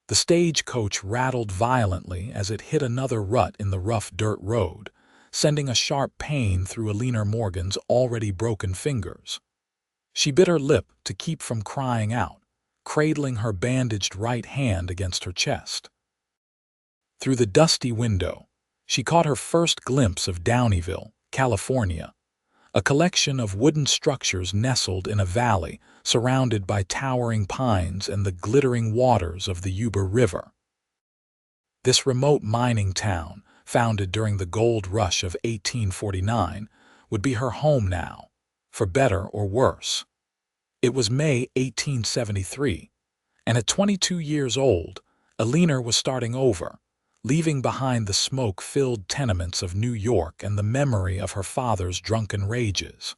The stagecoach rattled violently as it hit another rut in the rough dirt road, sending a sharp pain through Eleanor Morgan's already broken fingers. She bit her lip to keep from crying out, cradling her bandaged right hand against her chest. Through the dusty window, she caught her first glimpse of Downieville, California, a collection of wooden structures nestled in a valley surrounded by towering pines and the glittering waters of the Yuba River. This remote mining town, founded during the gold rush of 1849, would be her home now, for better or worse. It was May 1873, and at 22 years old, Eleanor was starting over, leaving behind the smoke-filled tenements of New York and the memory of her father's drunken rages.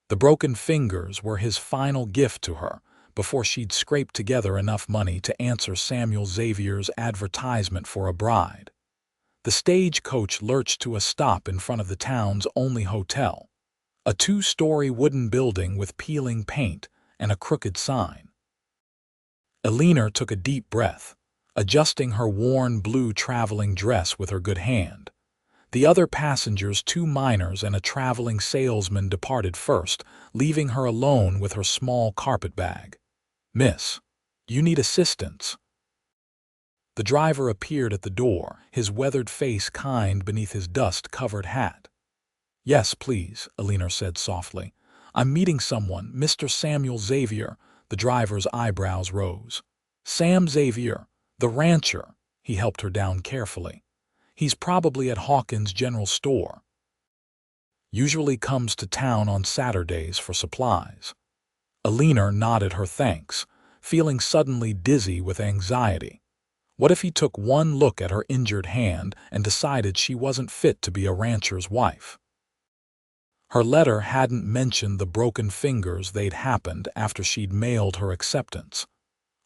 The broken fingers were his final gift to her before she'd scraped together enough money to answer Samuel Xavier's advertisement for a bride. The stagecoach lurched to a stop in front of the town's only hotel, a 2-story wooden building with peeling paint and a crooked sign. Eleanor took a deep breath, adjusting her worn blue traveling dress with her good hand. The other passengers, 2 miners and a traveling salesman, departed first, leaving her alone with her small carpet bag. "Miss, you need assistance." The driver appeared at the door, his weathered face kind beneath his dust-covered hat. "Yes, please," Eleanor said softly. "I'm meeting someone, Mr. Samuel Xavier." The driver's eyebrows rose. "Sam Xavier, the rancher." He helped her down carefully. "He's probably at Hawkins' General Store. Usually comes to town on Saturdays for supplies." Eleanor nodded her thanks, feeling suddenly dizzy with anxiety. What if he took one look at her injured hand and decided she wasn't fit to be a rancher's wife? Her letter hadn't mentioned the broken fingers. They'd happened after she'd mailed her acceptance.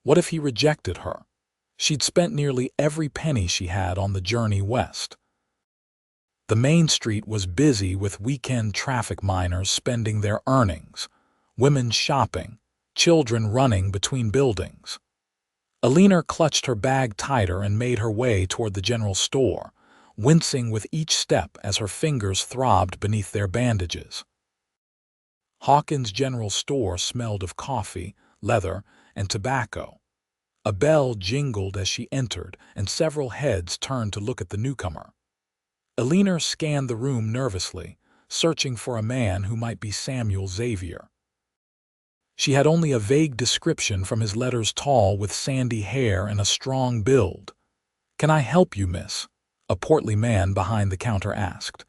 What if he rejected her? She'd spent nearly every penny she had on the journey west. The main street was busy with weekend traffic, miners spending their earnings, women shopping, children running between buildings. Eleanor clutched her bag tighter and made her way toward the general store, wincing with each step as her fingers throbbed beneath their bandages. Hawkins' General Store smelled of coffee, leather, and tobacco. A bell jingled as she entered, and several heads turned to look at the newcomer. Eleanor scanned the room nervously, searching for a man who might be Samuel Xavier. She had only a vague description from his letters: tall with sandy hair and a strong build. "Can I help you, miss?" a portly man behind the counter asked.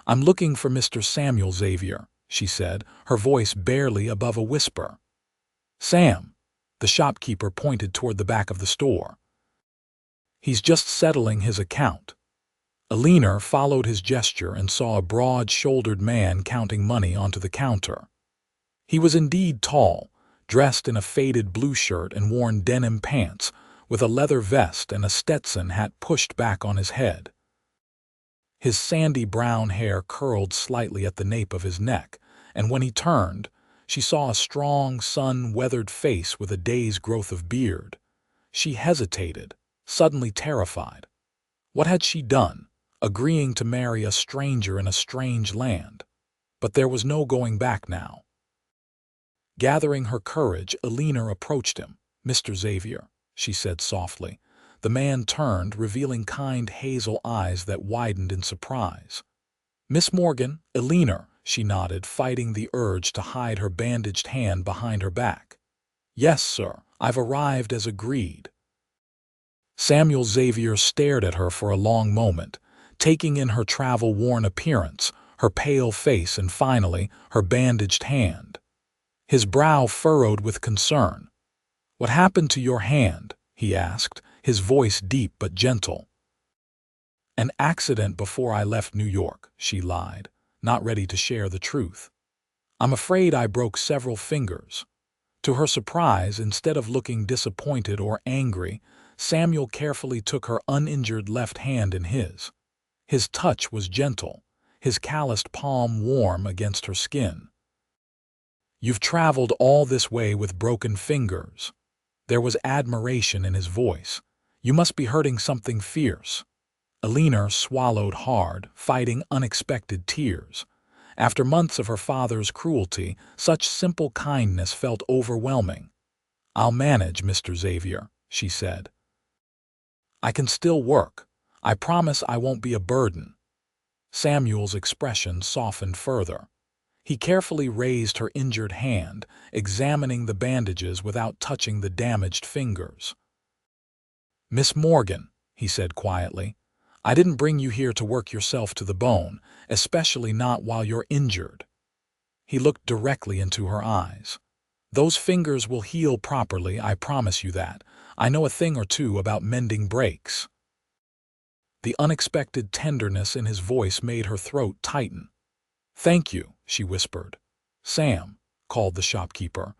"I'm looking for Mr. Samuel Xavier," she said, her voice barely above a whisper. "Sam." The shopkeeper pointed toward the back of the store. "He's just settling his account." Eleanor followed his gesture and saw a broad-shouldered man counting money onto the counter. He was indeed tall, dressed in a faded blue shirt and worn denim pants, with a leather vest and a Stetson hat pushed back on his head. His sandy brown hair curled slightly at the nape of his neck, and when he turned, she saw a strong, sun-weathered face with a day's growth of beard. She hesitated, suddenly terrified. What had she done, agreeing to marry a stranger in a strange land? But there was no going back now. Gathering her courage, Eleanor approached him. "Mr. Xavier," she said softly. The man turned, revealing kind hazel eyes that widened in surprise. "Miss Morgan, Eleanor," she nodded, fighting the urge to hide her bandaged hand behind her back. "Yes, sir, I've arrived as agreed." Samuel Xavier stared at her for a long moment, taking in her travel-worn appearance, her pale face, and finally, her bandaged hand. His brow furrowed with concern. "What happened to your hand?" he asked, his voice deep but gentle. "An accident before I left New York," she lied, not ready to share the truth. "I'm afraid I broke several fingers." To her surprise, instead of looking disappointed or angry, Samuel carefully took her uninjured left hand in his. His touch was gentle, his calloused palm warm against her skin. "You've traveled all this way with broken fingers." There was admiration in his voice. "You must be hurting something fierce." Eleanor swallowed hard, fighting unexpected tears. After months of her father's cruelty, such simple kindness felt overwhelming. "I'll manage, Mr. Xavier," she said. "I can still work. I promise I won't be a burden." Samuel's expression softened further. He carefully raised her injured hand, examining the bandages without touching the damaged fingers. "Miss Morgan," he said quietly, "I didn't bring you here to work yourself to the bone, especially not while you're injured." He looked directly into her eyes. "Those fingers will heal properly, I promise you that. I know a thing or two about mending breaks." The unexpected tenderness in his voice made her throat tighten. "Thank you," she whispered. "Sam," called the shopkeeper,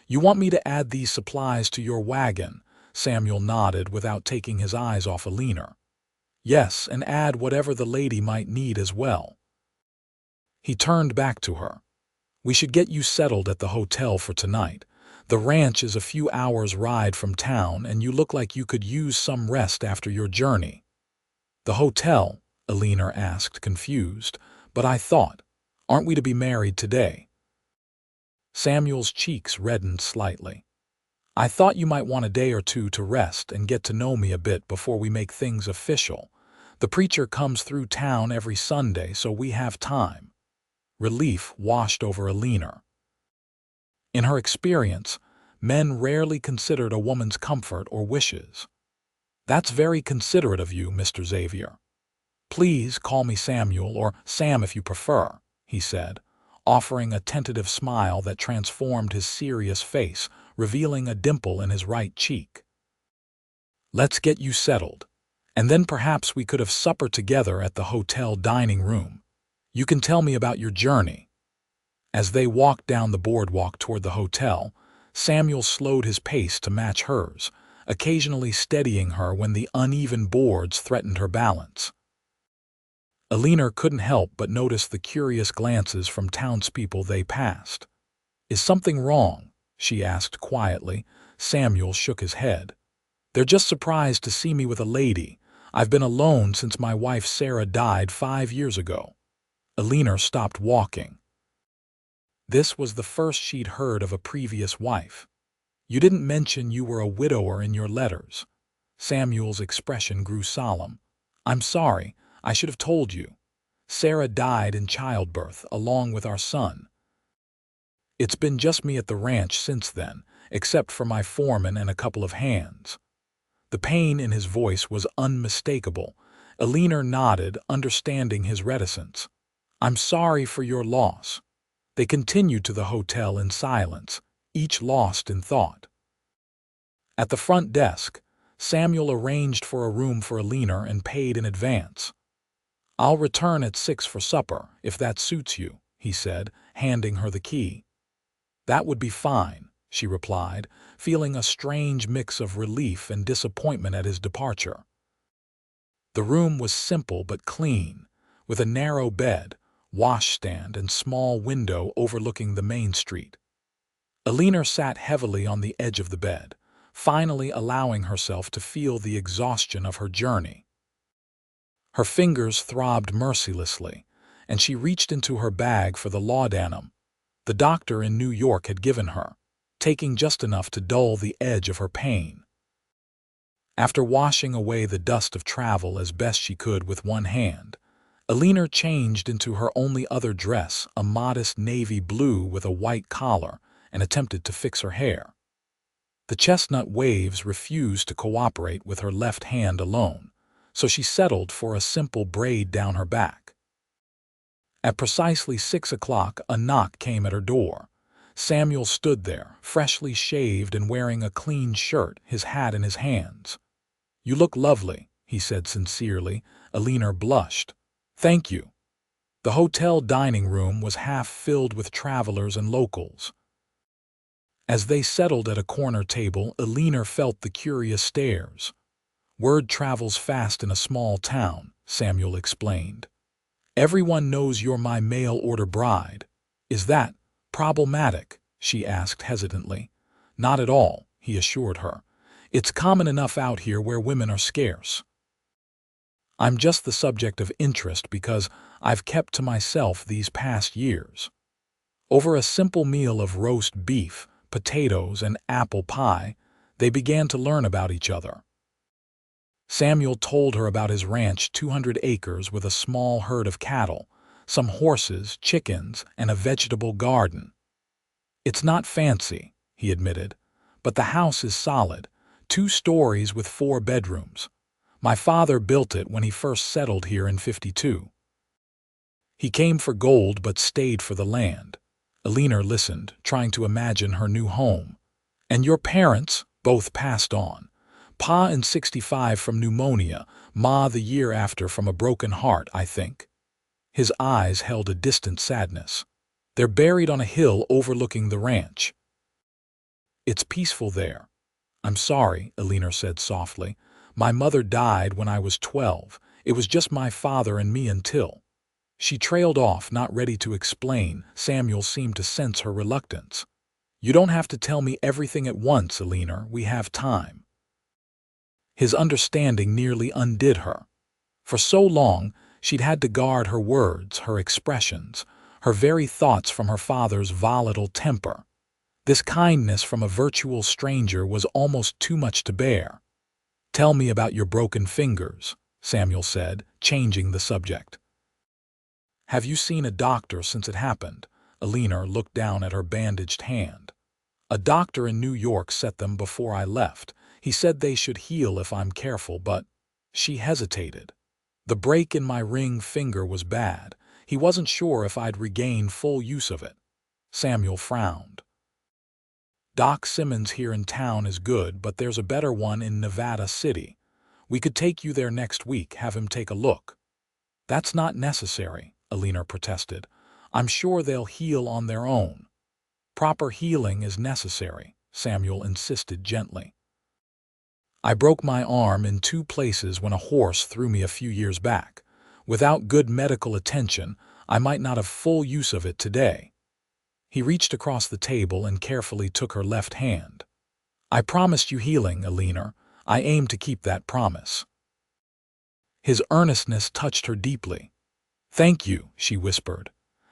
"you want me to add these supplies to your wagon?" Samuel nodded without taking his eyes off Eleanor. "Yes, and add whatever the lady might need as well." He turned back to her. "We should get you settled at the hotel for tonight. The ranch is a few hours' ride from town, and you look like you could use some rest after your journey." "The hotel?" Eleanor asked, confused. "But I thought, aren't we to be married today?" Samuel's cheeks reddened slightly. "I thought you might want a day or two to rest and get to know me a bit before we make things official. The preacher comes through town every Sunday, so we have time." Relief washed over Eleanor. In her experience, men rarely considered a woman's comfort or wishes. "That's very considerate of you, Mr. Xavier." "Please call me Samuel, or Sam if you prefer," he said, offering a tentative smile that transformed his serious face, revealing a dimple in his right cheek. "Let's get you settled, and then perhaps we could have supper together at the hotel dining room. You can tell me about your journey." As they walked down the boardwalk toward the hotel, Samuel slowed his pace to match hers, occasionally steadying her when the uneven boards threatened her balance. Eleanor couldn't help but notice the curious glances from townspeople they passed. "Is something wrong?" she asked quietly. Samuel shook his head. "They're just surprised to see me with a lady. I've been alone since my wife Sarah died 5 years ago." Eleanor stopped walking. This was the first she'd heard of a previous wife. "You didn't mention you were a widower in your letters." Samuel's expression grew solemn. "I'm sorry, I should have told you. Sarah died in childbirth, along with our son. It's been just me at the ranch since then, except for my foreman and a couple of hands." The pain in his voice was unmistakable. Eleanor nodded, understanding his reticence. "I'm sorry for your loss." They continued to the hotel in silence, each lost in thought. At the front desk, Samuel arranged for a room for Eleanor and paid in advance. "I'll return at 6 for supper, if that suits you," he said, handing her the key. "That would be fine," she replied, feeling a strange mix of relief and disappointment at his departure. The room was simple but clean, with a narrow bed, washstand, and small window overlooking the main street. Eleanor sat heavily on the edge of the bed, finally allowing herself to feel the exhaustion of her journey. Her fingers throbbed mercilessly, and she reached into her bag for the laudanum the doctor in New York had given her, taking just enough to dull the edge of her pain. After washing away the dust of travel as best she could with one hand, Eleanor changed into her only other dress, a modest navy blue with a white collar, and attempted to fix her hair. The chestnut waves refused to cooperate with her left hand alone, so she settled for a simple braid down her back. At precisely 6 o'clock, a knock came at her door. Samuel stood there, freshly shaved and wearing a clean shirt, his hat in his hands. "You look lovely," he said sincerely. Eleanor blushed. "Thank you." The hotel dining room was half filled with travelers and locals. As they settled at a corner table, Eleanor felt the curious stares. "Word travels fast in a small town," Samuel explained. "Everyone knows you're my mail-order bride." "Is that problematic?" she asked hesitantly. "Not at all," he assured her. It's common enough out here where women are scarce. I'm just the subject of interest because I've kept to myself these past years. Over a simple meal of roast beef, potatoes, and apple pie, they began to learn about each other. Samuel told her about his ranch, 200 acres with a small herd of cattle, some horses, chickens, and a vegetable garden. It's not fancy, he admitted, but the house is solid, 2 stories with 4 bedrooms. My father built it when he first settled here in '52. He came for gold but stayed for the land. Eleanor listened, trying to imagine her new home. And your parents both passed on. Pa in '65 from pneumonia, Ma the year after from a broken heart, I think. His eyes held a distant sadness. They're buried on a hill overlooking the ranch. It's peaceful there. I'm sorry, Eleanor said softly. My mother died when I was 12. It was just my father and me until. She trailed off, not ready to explain. Samuel seemed to sense her reluctance. You don't have to tell me everything at once, Eleanor. We have time. His understanding nearly undid her. For so long, she'd had to guard her words, her expressions, her very thoughts from her father's volatile temper. This kindness from a virtual stranger was almost too much to bear. Tell me about your broken fingers, Samuel said, changing the subject. Have you seen a doctor since it happened? Eleanor looked down at her bandaged hand. A doctor in New York set them before I left. He said they should heal if I'm careful, but she hesitated. The break in my ring finger was bad. He wasn't sure if I'd regain full use of it. Samuel frowned. Doc Simmons here in town is good, but there's a better one in Nevada City. We could take you there next week, have him take a look. That's not necessary, Eleanor protested. I'm sure they'll heal on their own. Proper healing is necessary, Samuel insisted gently. I broke my arm in 2 places when a horse threw me a few years back. Without good medical attention, I might not have full use of it today. He reached across the table and carefully took her left hand. I promised you healing, Eleanor. I aim to keep that promise. His earnestness touched her deeply. Thank you, she whispered.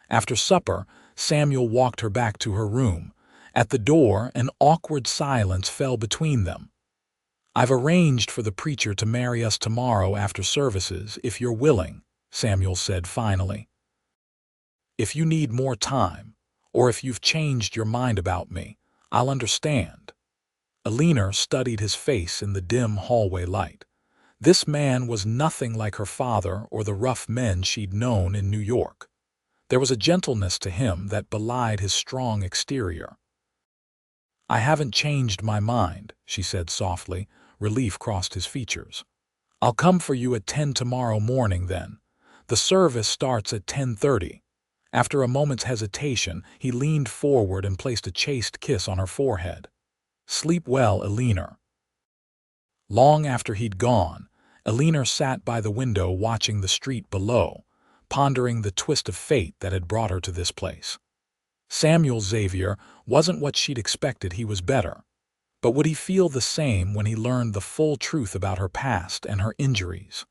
After supper, Samuel walked her back to her room. At the door, an awkward silence fell between them. I've arranged for the preacher to marry us tomorrow after services, if you're willing, Samuel said finally. If you need more time, or if you've changed your mind about me, I'll understand. Eleanor studied his face in the dim hallway light. This man was nothing like her father or the rough men she'd known in New York. There was a gentleness to him that belied his strong exterior. I haven't changed my mind, she said softly. Relief crossed his features. I'll come for you at 10 tomorrow morning then. The service starts at 10:30. After a moment's hesitation, he leaned forward and placed a chaste kiss on her forehead. Sleep well, Eleanor. Long after he'd gone, Eleanor sat by the window watching the street below, pondering the twist of fate that had brought her to this place. Samuel Xavier wasn't what she'd expected. He was better. But would he feel the same when he learned the full truth about her past and her injuries?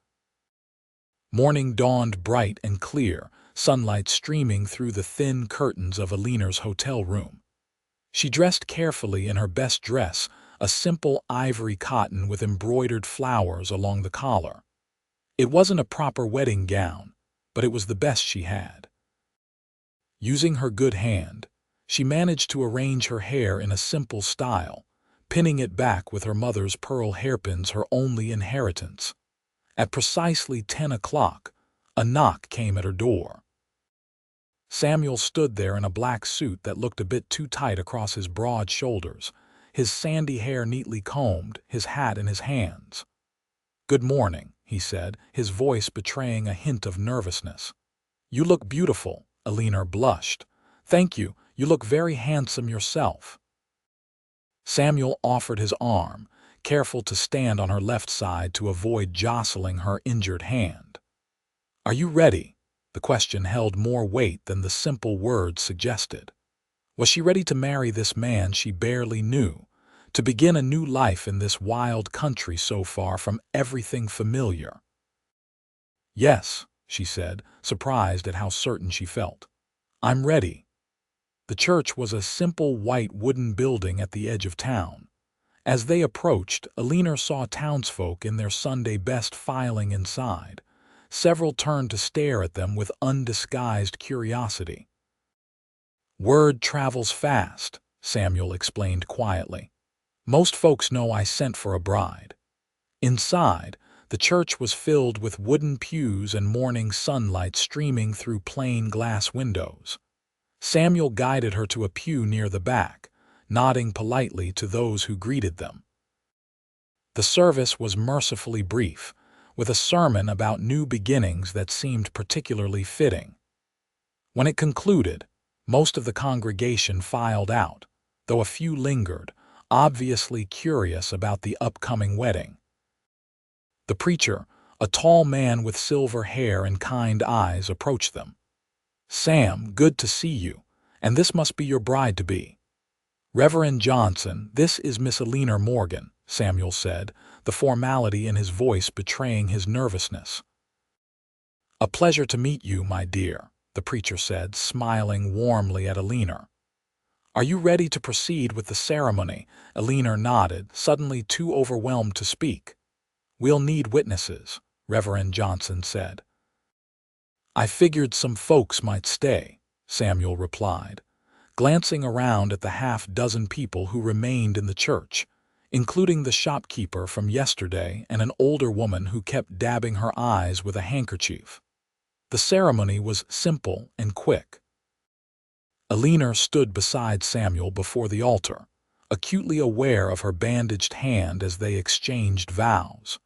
Morning dawned bright and clear, sunlight streaming through the thin curtains of Eleanor's hotel room. She dressed carefully in her best dress, a simple ivory cotton with embroidered flowers along the collar. It wasn't a proper wedding gown, but it was the best she had. Using her good hand, she managed to arrange her hair in a simple style, pinning it back with her mother's pearl hairpins, her only inheritance. At precisely 10 o'clock, a knock came at her door. Samuel stood there in a black suit that looked a bit too tight across his broad shoulders, his sandy hair neatly combed, his hat in his hands. "Good morning," he said, his voice betraying a hint of nervousness. "You look beautiful," Eleanor blushed. "Thank you, you look very handsome yourself." Samuel offered his arm, careful to stand on her left side to avoid jostling her injured hand. "Are you ready?" The question held more weight than the simple words suggested. Was she ready to marry this man she barely knew, to begin a new life in this wild country so far from everything familiar. "Yes," she said, surprised at how certain she felt. "I'm ready." The church was a simple white wooden building at the edge of town. As they approached, Eleanor saw townsfolk in their Sunday best filing inside. Several turned to stare at them with undisguised curiosity. "Word travels fast," Samuel explained quietly. "Most folks know I sent for a bride." Inside, the church was filled with wooden pews and morning sunlight streaming through plain glass windows. Samuel guided her to a pew near the back, nodding politely to those who greeted them. The service was mercifully brief, with a sermon about new beginnings that seemed particularly fitting. When it concluded, most of the congregation filed out, though a few lingered, obviously curious about the upcoming wedding. The preacher, a tall man with silver hair and kind eyes, approached them. "Sam, good to see you, and this must be your bride-to-be." "Reverend Johnson, this is Miss Eleanor Morgan," Samuel said, the formality in his voice betraying his nervousness. "A pleasure to meet you, my dear," the preacher said, smiling warmly at Eleanor. "Are you ready to proceed with the ceremony?" Eleanor nodded, suddenly too overwhelmed to speak. "We'll need witnesses," Reverend Johnson said. "I figured some folks might stay," Samuel replied, glancing around at the half-dozen people who remained in the church, including the shopkeeper from yesterday and an older woman who kept dabbing her eyes with a handkerchief. The ceremony was simple and quick. Eleanor stood beside Samuel before the altar, acutely aware of her bandaged hand as they exchanged vows.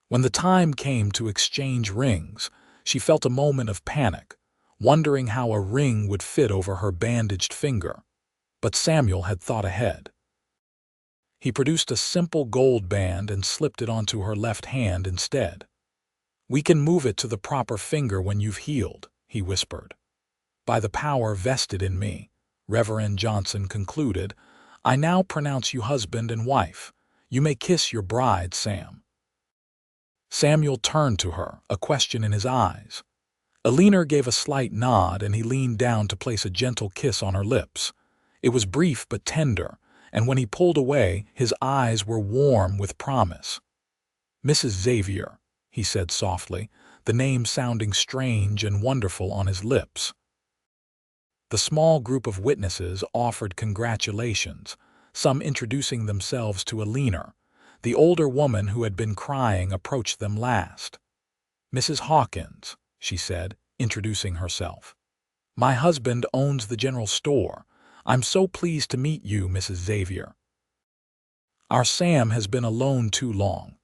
When the time came to exchange rings, she felt a moment of panic, wondering how a ring would fit over her bandaged finger. But Samuel had thought ahead. He produced a simple gold band and slipped it onto her left hand instead. "We can move it to the proper finger when you've healed," he whispered. "By the power vested in me," Reverend Johnson concluded, "I now pronounce you husband and wife. You may kiss your bride, Sam." Samuel turned to her, a question in his eyes. Eleanor gave a slight nod, and he leaned down to place a gentle kiss on her lips. It was brief but tender, and when he pulled away, his eyes were warm with promise. "Mrs. Xavier," he said softly, the name sounding strange and wonderful on his lips. The small group of witnesses offered congratulations, some introducing themselves to Eleanor. The older woman who had been crying approached them last. "Mrs. Hawkins," she said, introducing herself. "My husband owns the general store. I'm so pleased to meet you, Mrs. Xavier. Our Sam has been alone too long."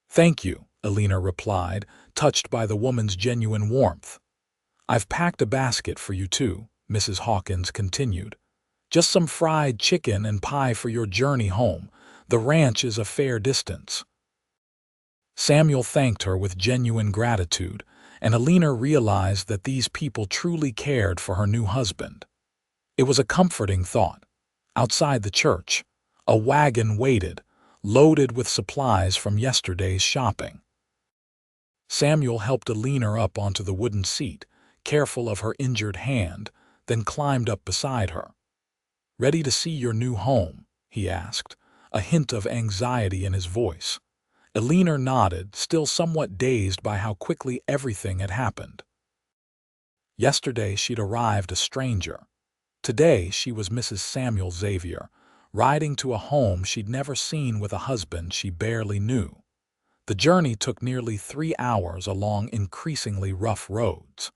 "Thank you," Eleanor replied, touched by the woman's genuine warmth. "I've packed a basket for you too," Mrs. Hawkins continued. "Just some fried chicken and pie for your journey home. The ranch is a fair distance." Samuel thanked her with genuine gratitude, and Eleanor realized that these people truly cared for her new husband. It was a comforting thought. Outside the church, a wagon waited, loaded with supplies from yesterday's shopping. Samuel helped Eleanor up onto the wooden seat, careful of her injured hand, then climbed up beside her. "Ready to see your new home?" he asked, a hint of anxiety in his voice. Eleanor nodded, still somewhat dazed by how quickly everything had happened. Yesterday she'd arrived a stranger. Today she was Mrs. Samuel Xavier, riding to a home she'd never seen with a husband she barely knew. The journey took nearly 3 hours along increasingly rough roads.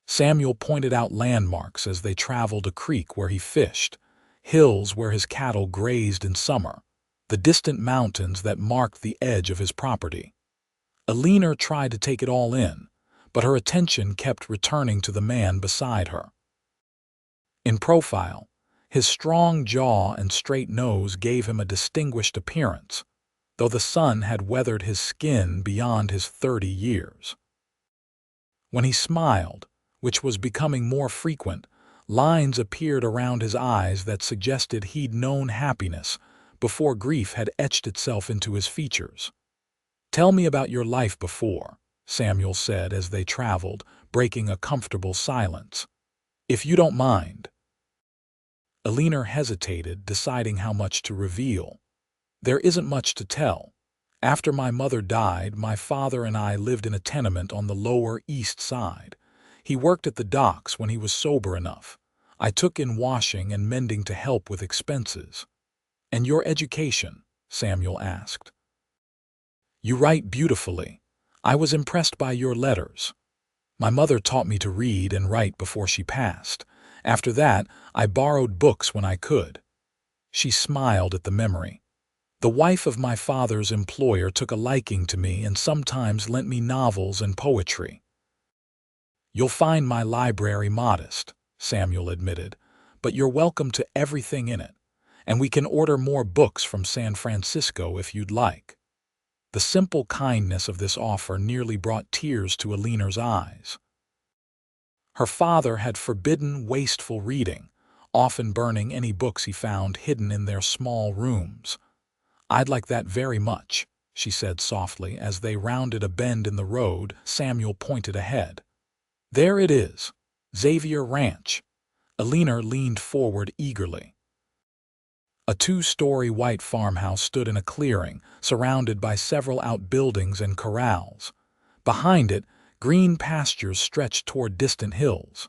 Samuel pointed out landmarks as they traveled: a creek where he fished, hills where his cattle grazed in summer, the distant mountains that marked the edge of his property. Eleanor tried to take it all in, but her attention kept returning to the man beside her. In profile, his strong jaw and straight nose gave him a distinguished appearance, though the sun had weathered his skin beyond his 30 years. When he smiled, which was becoming more frequent, lines appeared around his eyes that suggested he'd known happiness before grief had etched itself into his features. "Tell me about your life before," Samuel said as they traveled, breaking a comfortable silence. "If you don't mind." Eleanor hesitated, deciding how much to reveal. "There isn't much to tell. After my mother died, my father and I lived in a tenement on the Lower East Side. He worked at the docks when he was sober enough. I took in washing and mending to help with expenses." "And your education?" Samuel asked. "You write beautifully. I was impressed by your letters. My mother taught me to read and write before she passed. After that, I borrowed books when I could." She smiled at the memory. "The wife of my father's employer took a liking to me and sometimes lent me novels and poetry." "You'll find my library modest," Samuel admitted, "but you're welcome to everything in it, and we can order more books from San Francisco if you'd like." The simple kindness of this offer nearly brought tears to Eleanor's eyes. Her father had forbidden wasteful reading, often burning any books he found hidden in their small rooms. "I'd like that very much," she said softly as they rounded a bend in the road. Samuel pointed ahead. "There it is, Xavier Ranch." Eleanor leaned forward eagerly. A two-story white farmhouse stood in a clearing, surrounded by several outbuildings and corrals. Behind it, green pastures stretched toward distant hills.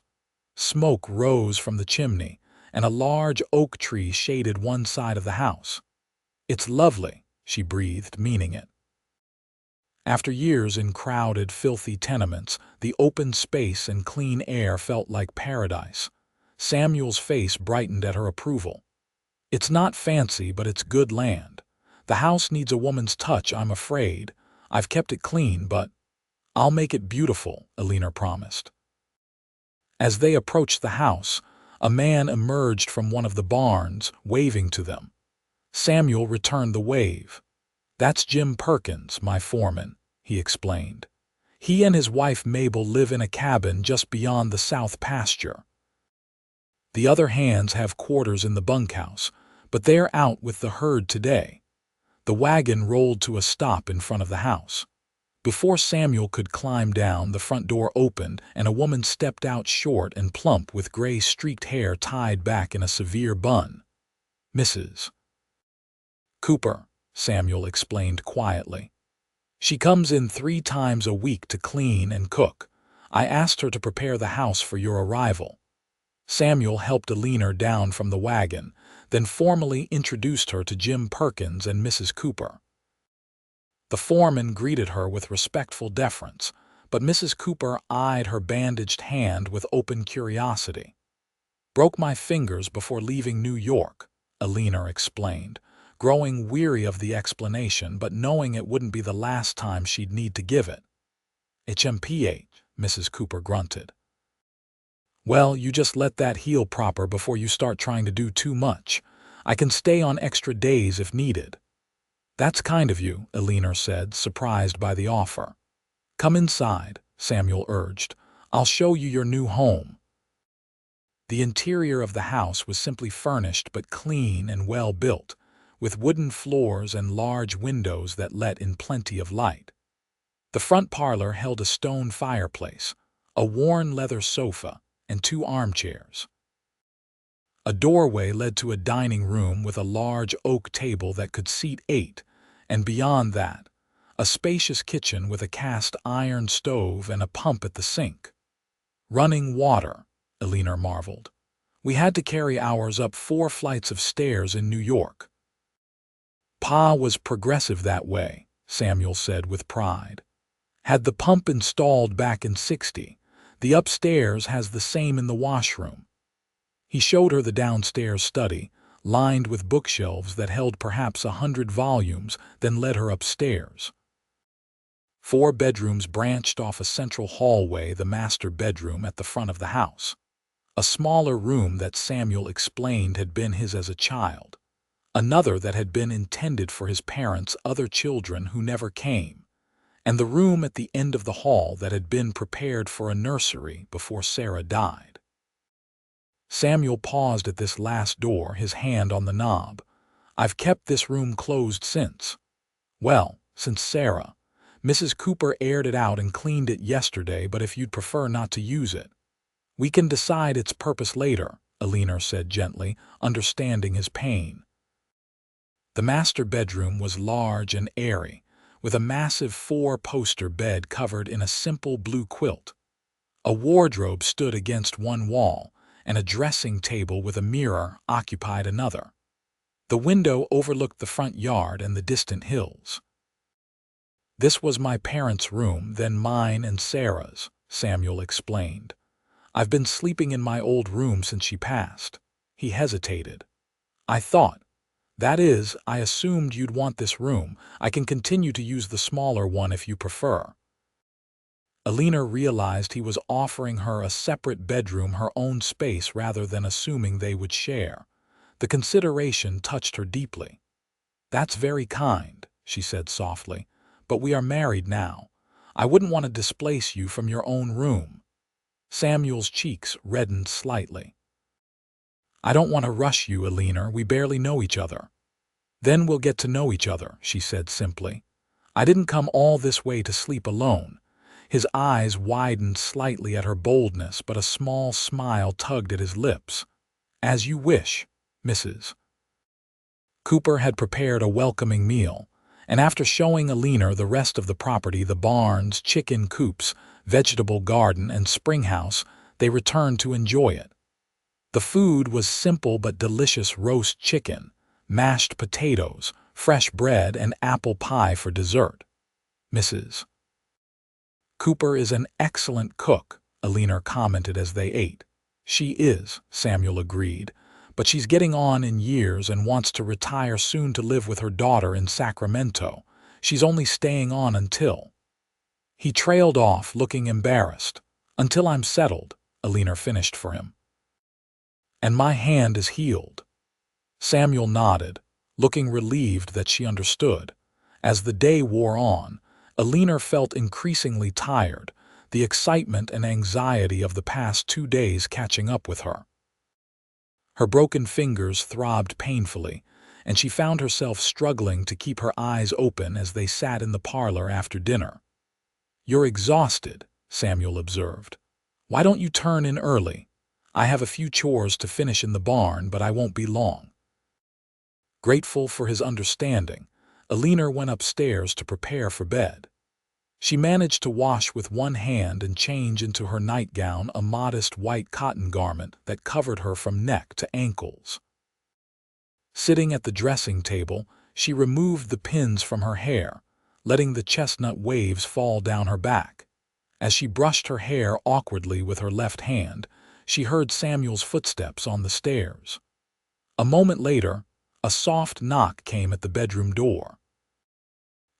Smoke rose from the chimney, and a large oak tree shaded one side of the house. "It's lovely," she breathed, meaning it. After years in crowded, filthy tenements, the open space and clean air felt like paradise. Samuel's face brightened at her approval. "It's not fancy, but it's good land. The house needs a woman's touch, I'm afraid. I've kept it clean, but I'll make it beautiful," Eleanor promised. As they approached the house, a man emerged from one of the barns, waving to them. Samuel returned the wave. "That's Jim Perkins, my foreman," he explained. "He and his wife Mabel live in a cabin just beyond the south pasture. The other hands have quarters in the bunkhouse, but they're out with the herd today." The wagon rolled to a stop in front of the house. Before Samuel could climb down, the front door opened and a woman stepped out, short and plump with gray streaked hair tied back in a severe bun. "Mrs. Cooper," Samuel explained quietly. "She comes in 3 times a week to clean and cook. I asked her to prepare the house for your arrival." Samuel helped Eleanor down from the wagon, then formally introduced her to Jim Perkins and Mrs. Cooper. The foreman greeted her with respectful deference, but Mrs. Cooper eyed her bandaged hand with open curiosity. "Broke my fingers before leaving New York," Eleanor explained, growing weary of the explanation but knowing it wouldn't be the last time she'd need to give it. "HMPH," Mrs. Cooper grunted. "Well, you just let that heal proper before you start trying to do too much. I can stay on extra days if needed." "That's kind of you," Eleanor said, surprised by the offer. "Come inside," Samuel urged. "I'll show you your new home." The interior of the house was simply furnished but clean and well built, with wooden floors and large windows that let in plenty of light. The front parlor held a stone fireplace, a worn leather sofa, and 2 armchairs. A doorway led to a dining room with a large oak table that could seat 8, and beyond that, a spacious kitchen with a cast iron stove and a pump at the sink. "Running water," Eleanor marveled. "We had to carry ours up 4 flights of stairs in New York." "Pa was progressive that way," Samuel said with pride. "Had the pump installed back in '60. The upstairs has the same in the washroom." He showed her the downstairs study, lined with bookshelves that held perhaps 100 volumes, then led her upstairs. 4 bedrooms branched off a central hallway, the master bedroom at the front of the house. A smaller room that Samuel explained had been his as a child. Another that had been intended for his parents' other children who never came. And the room at the end of the hall that had been prepared for a nursery before Sarah died. Samuel paused at this last door, his hand on the knob. I've kept this room closed since. Well, since Sarah. Mrs. Cooper aired it out and cleaned it yesterday, but if you'd prefer not to use it. We can decide its purpose later, Eleanor said gently, understanding his pain. The master bedroom was large and airy, with a massive 4-poster bed covered in a simple blue quilt. A wardrobe stood against one wall, and a dressing table with a mirror occupied another. The window overlooked the front yard and the distant hills. This was my parents' room, then mine and Sarah's, Samuel explained. I've been sleeping in my old room since she passed. He hesitated. I thought. That is, I assumed you'd want this room. I can continue to use the smaller one if you prefer. Eleanor realized he was offering her a separate bedroom, her own space, rather than assuming they would share. The consideration touched her deeply. That's very kind, she said softly, but we are married now. I wouldn't want to displace you from your own room. Samuel's cheeks reddened slightly. I don't want to rush you, Eleanor. We barely know each other. Then we'll get to know each other, she said simply. I didn't come all this way to sleep alone. His eyes widened slightly at her boldness, but a small smile tugged at his lips. As you wish, Mrs. Cooper had prepared a welcoming meal, and after showing Eleanor the rest of the property, the barns, chicken coops, vegetable garden, and springhouse, they returned to enjoy it. The food was simple but delicious: roast chicken, mashed potatoes, fresh bread, and apple pie for dessert. Mrs. Cooper is an excellent cook, Eleanor commented as they ate. She is, Samuel agreed, but she's getting on in years and wants to retire soon to live with her daughter in Sacramento. She's only staying on until... He trailed off, looking embarrassed. Until I'm settled, Eleanor finished for him. And my hand is healed. Samuel nodded, looking relieved that she understood. As the day wore on, Eleanor felt increasingly tired, the excitement and anxiety of the past 2 days catching up with her. Her broken fingers throbbed painfully, and she found herself struggling to keep her eyes open as they sat in the parlor after dinner. You're exhausted, Samuel observed. Why don't you turn in early? I have a few chores to finish in the barn, but I won't be long. Grateful for his understanding, Eleanor went upstairs to prepare for bed. She managed to wash with one hand and change into her nightgown, a modest white cotton garment that covered her from neck to ankles. Sitting at the dressing table, she removed the pins from her hair, letting the chestnut waves fall down her back. As she brushed her hair awkwardly with her left hand, she heard Samuel's footsteps on the stairs. A moment later, a soft knock came at the bedroom door.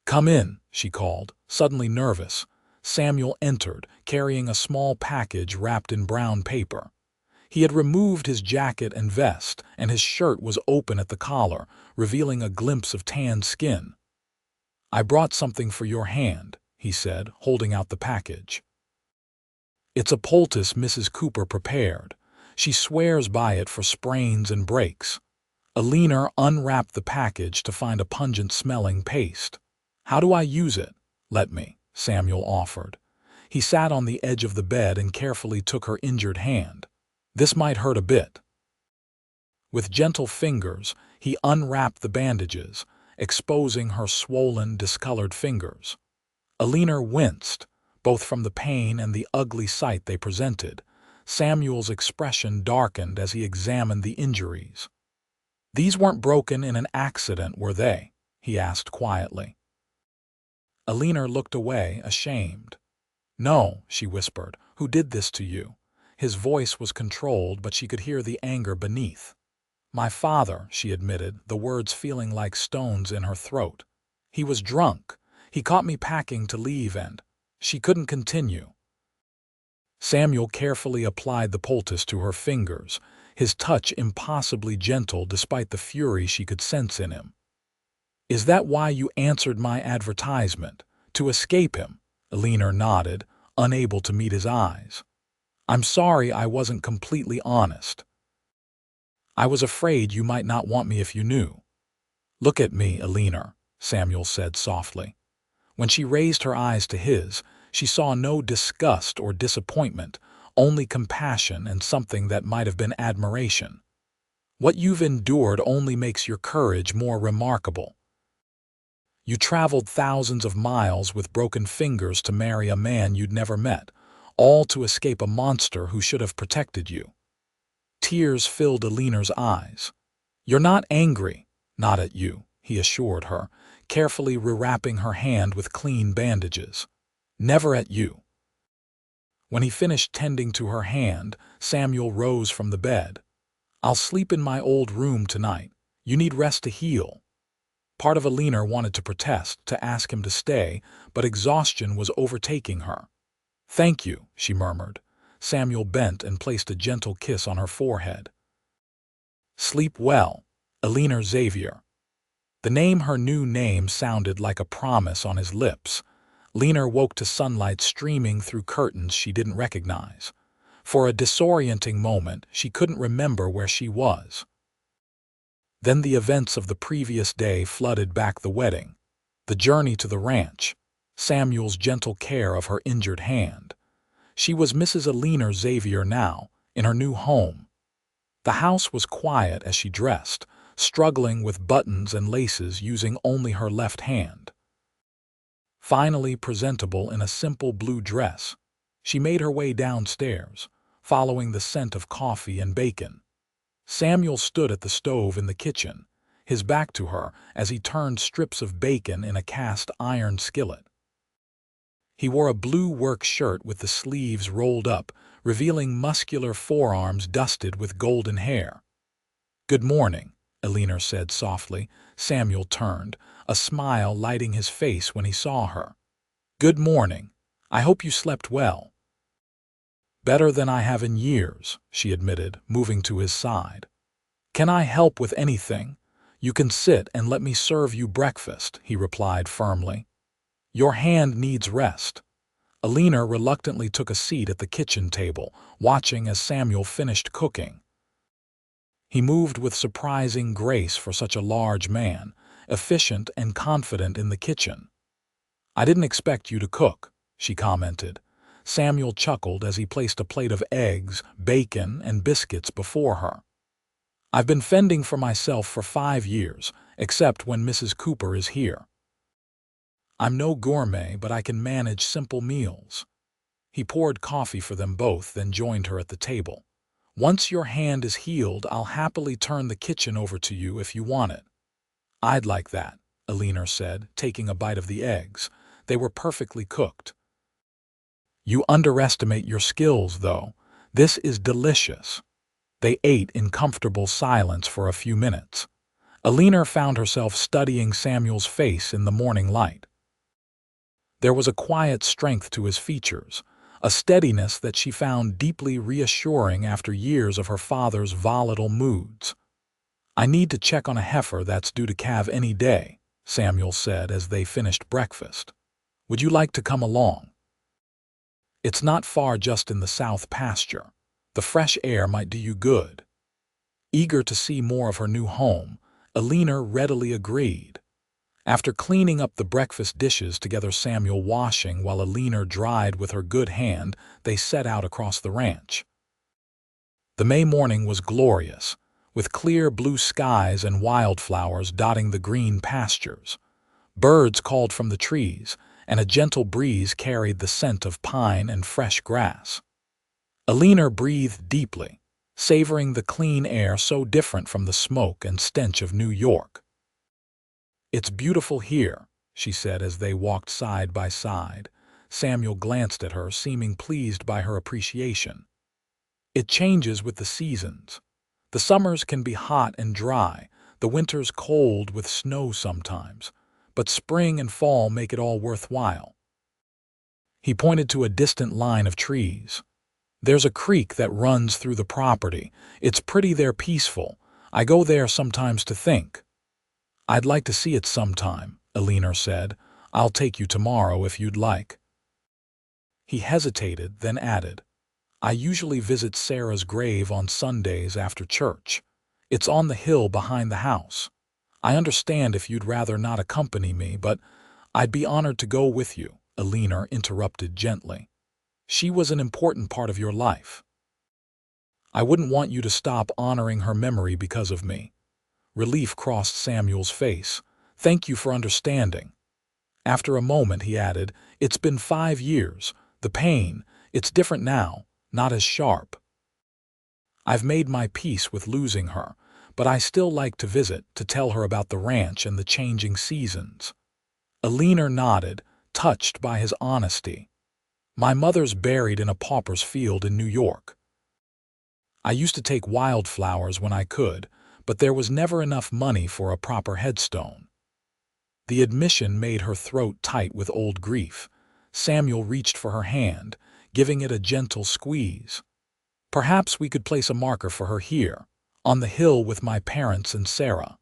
Come in, she called, suddenly nervous. Samuel entered, carrying a small package wrapped in brown paper. He had removed his jacket and vest, and his shirt was open at the collar, revealing a glimpse of tanned skin. I brought something for your hand, he said, holding out the package. It's a poultice Mrs. Cooper prepared. She swears by it for sprains and breaks. Eleanor unwrapped the package to find a pungent-smelling paste. How do I use it? Let me, Samuel offered. He sat on the edge of the bed and carefully took her injured hand. This might hurt a bit. With gentle fingers, he unwrapped the bandages, exposing her swollen, discolored fingers. Eleanor winced, both from the pain and the ugly sight they presented. Samuel's expression darkened as he examined the injuries. These weren't broken in an accident, were they? He asked quietly. Eleanor looked away, ashamed. No, she whispered. Who did this to you? His voice was controlled, but she could hear the anger beneath. My father, she admitted, the words feeling like stones in her throat. He was drunk. He caught me packing to leave and... She couldn't continue. Samuel carefully applied the poultice to her fingers, his touch impossibly gentle despite the fury she could sense in him. Is that why you answered my advertisement? To escape him? Eleanor nodded, unable to meet his eyes. I'm sorry I wasn't completely honest. I was afraid you might not want me if you knew. "Look at me, Eleanor," Samuel said softly. When she raised her eyes to his, she saw no disgust or disappointment, only compassion and something that might have been admiration. "What you've endured only makes your courage more remarkable. You traveled thousands of miles with broken fingers to marry a man you'd never met, all to escape a monster who should have protected you." Tears filled Eleanor's eyes. "You're not angry, not at you," he assured her, carefully rewrapping her hand with clean bandages. "Never at you." When he finished tending to her hand, Samuel rose from the bed. "I'll sleep in my old room tonight. You need rest to heal." Part of Eleanor wanted to protest, to ask him to stay, but exhaustion was overtaking her. "Thank you," she murmured. Samuel bent and placed a gentle kiss on her forehead. "Sleep well, Eleanor Xavier." Her new name sounded like a promise on his lips. Eleanor woke to sunlight streaming through curtains she didn't recognize. For a disorienting moment, she couldn't remember where she was. Then the events of the previous day flooded back: the wedding, the journey to the ranch, Samuel's gentle care of her injured hand. She was Mrs. Eleanor Xavier now, in her new home. The house was quiet as she dressed, struggling with buttons and laces using only her left hand. Finally presentable in a simple blue dress, she made her way downstairs, following the scent of coffee and bacon. Samuel stood at the stove in the kitchen, his back to her as he turned strips of bacon in a cast-iron skillet. He wore a blue work shirt with the sleeves rolled up, revealing muscular forearms dusted with golden hair. "Good morning," Eleanor said softly. Samuel turned, a smile lighting his face when he saw her. "Good morning. I hope you slept well." "Better than I have in years," she admitted, moving to his side. "Can I help with anything? You can sit and let me serve you breakfast," he replied firmly. "Your hand needs rest." Eleanor reluctantly took a seat at the kitchen table, watching as Samuel finished cooking. He moved with surprising grace for such a large man, efficient and confident in the kitchen. "I didn't expect you to cook," she commented. Samuel chuckled as he placed a plate of eggs, bacon, and biscuits before her. "I've been fending for myself for 5 years, except when Mrs. Cooper is here. I'm no gourmet, but I can manage simple meals." He poured coffee for them both, then joined her at the table. "Once your hand is healed, I'll happily turn the kitchen over to you if you want it." "I'd like that," Eleanor said, taking a bite of the eggs. They were perfectly cooked. "You underestimate your skills, though. This is delicious." They ate in comfortable silence for a few minutes. Eleanor found herself studying Samuel's face in the morning light. There was a quiet strength to his features, a steadiness that she found deeply reassuring after years of her father's volatile moods. "I need to check on a heifer that's due to calve any day," Samuel said as they finished breakfast. "Would you like to come along? It's not far, just in the south pasture. The fresh air might do you good." Eager to see more of her new home, Eleanor readily agreed. After cleaning up the breakfast dishes together, Samuel washing while Eleanor dried with her good hand, they set out across the ranch. The May morning was glorious, with clear blue skies and wildflowers dotting the green pastures. Birds called from the trees, and a gentle breeze carried the scent of pine and fresh grass. Eleanor breathed deeply, savoring the clean air so different from the smoke and stench of New York. "It's beautiful here," she said as they walked side by side. Samuel glanced at her, seeming pleased by her appreciation. "It changes with the seasons. The summers can be hot and dry, the winters cold with snow sometimes, but spring and fall make it all worthwhile." He pointed to a distant line of trees. "There's a creek that runs through the property. It's pretty there, peaceful. I go there sometimes to think." "I'd like to see it sometime," Eleanor said. "I'll take you tomorrow if you'd like." He hesitated, then added, "I usually visit Sarah's grave on Sundays after church. It's on the hill behind the house. I understand if you'd rather not accompany me, but I'd be honored to go with you, Eleanor interrupted gently. She was an important part of your life. I wouldn't want you to stop honoring her memory because of me. Relief crossed Samuel's face. Thank you for understanding. After a moment, he added, it's been 5 years. The pain, it's different now, not as sharp. I've made my peace with losing her, but I still like to visit to tell her about the ranch and the changing seasons. Eleanor nodded, touched by his honesty. My mother's buried in a pauper's field in New York. I used to take wildflowers when I could, but there was never enough money for a proper headstone. The admission made her throat tight with old grief. Samuel reached for her hand, giving it a gentle squeeze. Perhaps we could place a marker for her here, on the hill with my parents and Sarah.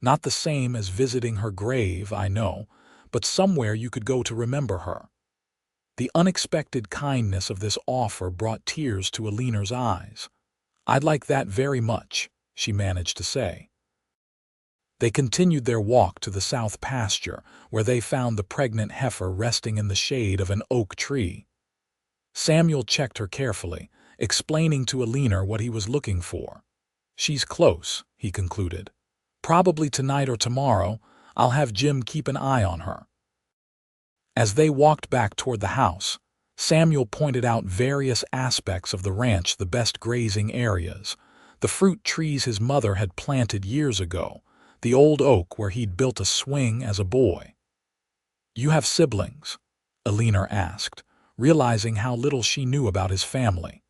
Not the same as visiting her grave, I know, but somewhere you could go to remember her. The unexpected kindness of this offer brought tears to Eleanor's eyes. I'd like that very much, she managed to say. They continued their walk to the south pasture, where they found the pregnant heifer resting in the shade of an oak tree. Samuel checked her carefully, explaining to Eleanor what he was looking for. She's close, he concluded. Probably tonight or tomorrow, I'll have Jim keep an eye on her. As they walked back toward the house, Samuel pointed out various aspects of the ranch, the best grazing areas, the fruit trees his mother had planted years ago, the old oak where he'd built a swing as a boy. You have siblings? Eleanor asked, realizing how little she knew about his family.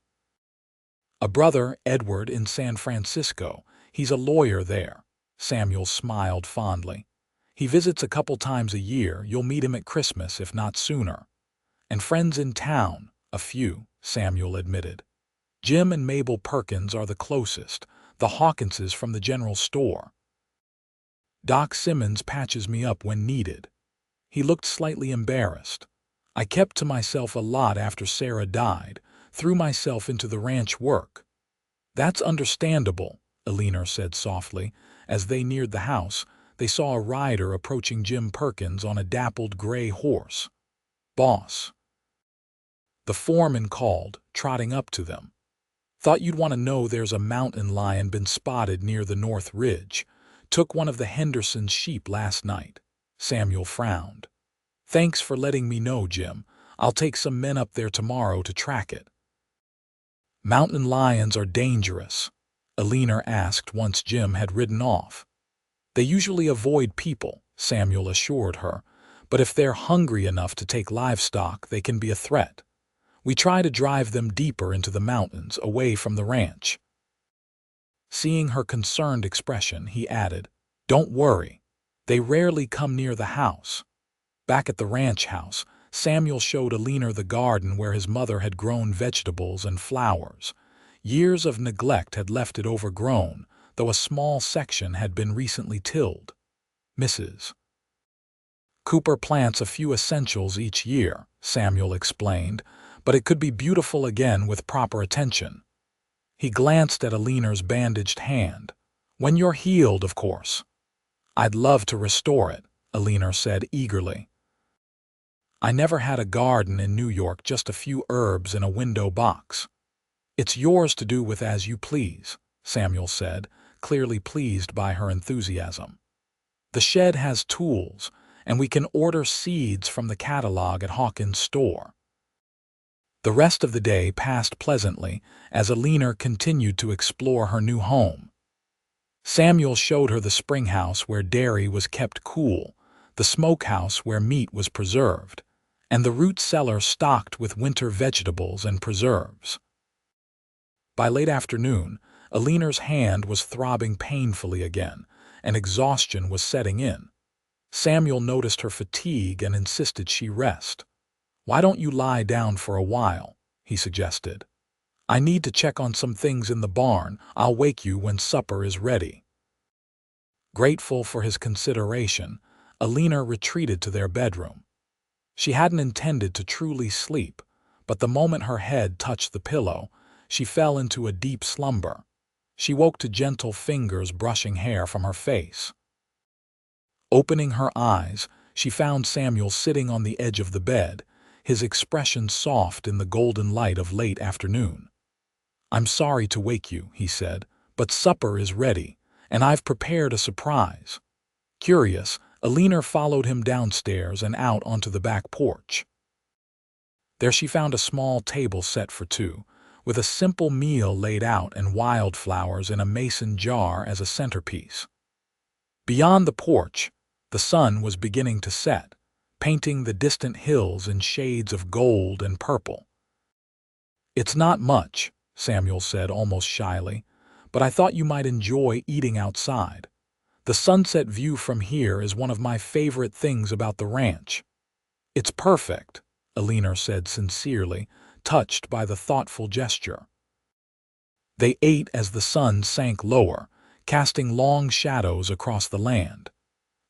A brother, Edward, in San Francisco. He's a lawyer there. Samuel smiled fondly. He visits a couple times a year. You'll meet him at Christmas, if not sooner. And friends in town, a few, Samuel admitted. Jim and Mabel Perkins are the closest, the Hawkinses from the general store. Doc Simmons patches me up when needed. He looked slightly embarrassed. I kept to myself a lot after Sarah died, threw myself into the ranch work. That's understandable, Eleanor said softly. As they neared the house, they saw a rider approaching Jim Perkins on a dappled gray horse. Boss. The foreman called, trotting up to them. Thought you'd want to know there's a mountain lion been spotted near the North Ridge. Took one of the Henderson's sheep last night. Samuel frowned. Thanks for letting me know, Jim. I'll take some men up there tomorrow to track it. Mountain lions are dangerous, Eleanor asked once Jim had ridden off. They usually avoid people, Samuel assured her, but if they're hungry enough to take livestock, they can be a threat. We try to drive them deeper into the mountains, away from the ranch. Seeing her concerned expression, he added, Don't worry. They rarely come near the house. Back at the ranch house, Samuel showed Eleanor the garden where his mother had grown vegetables and flowers. Years of neglect had left it overgrown, though a small section had been recently tilled. Mrs. Cooper plants a few essentials each year, Samuel explained, but it could be beautiful again with proper attention. He glanced at Eleanor's bandaged hand. When you're healed, of course. I'd love to restore it, Eleanor said eagerly. I never had a garden in New York, just a few herbs in a window box. It's yours to do with as you please, Samuel said, clearly pleased by her enthusiasm. The shed has tools, and we can order seeds from the catalog at Hawkins' store. The rest of the day passed pleasantly as Eleanor continued to explore her new home. Samuel showed her the spring house where dairy was kept cool, the smokehouse where meat was preserved, and the root cellar stocked with winter vegetables and preserves. By late afternoon, Eleanor's hand was throbbing painfully again, and exhaustion was setting in. Samuel noticed her fatigue and insisted she rest. Why don't you lie down for a while, he suggested. I need to check on some things in the barn. I'll wake you when supper is ready. Grateful for his consideration, Eleanor retreated to their bedroom. She hadn't intended to truly sleep, but the moment her head touched the pillow, she fell into a deep slumber. She woke to gentle fingers brushing hair from her face. Opening her eyes, she found Samuel sitting on the edge of the bed, his expression soft in the golden light of late afternoon. "I'm sorry to wake you," he said, "but supper is ready, and I've prepared a surprise." Curious, Eleanor followed him downstairs and out onto the back porch. There she found a small table set for two, with a simple meal laid out and wildflowers in a mason jar as a centerpiece. Beyond the porch, the sun was beginning to set, painting the distant hills in shades of gold and purple. "It's not much," Samuel said almost shyly, "but I thought you might enjoy eating outside. The sunset view from here is one of my favorite things about the ranch." "It's perfect," Eleanor said sincerely, touched by the thoughtful gesture. They ate as the sun sank lower, casting long shadows across the land.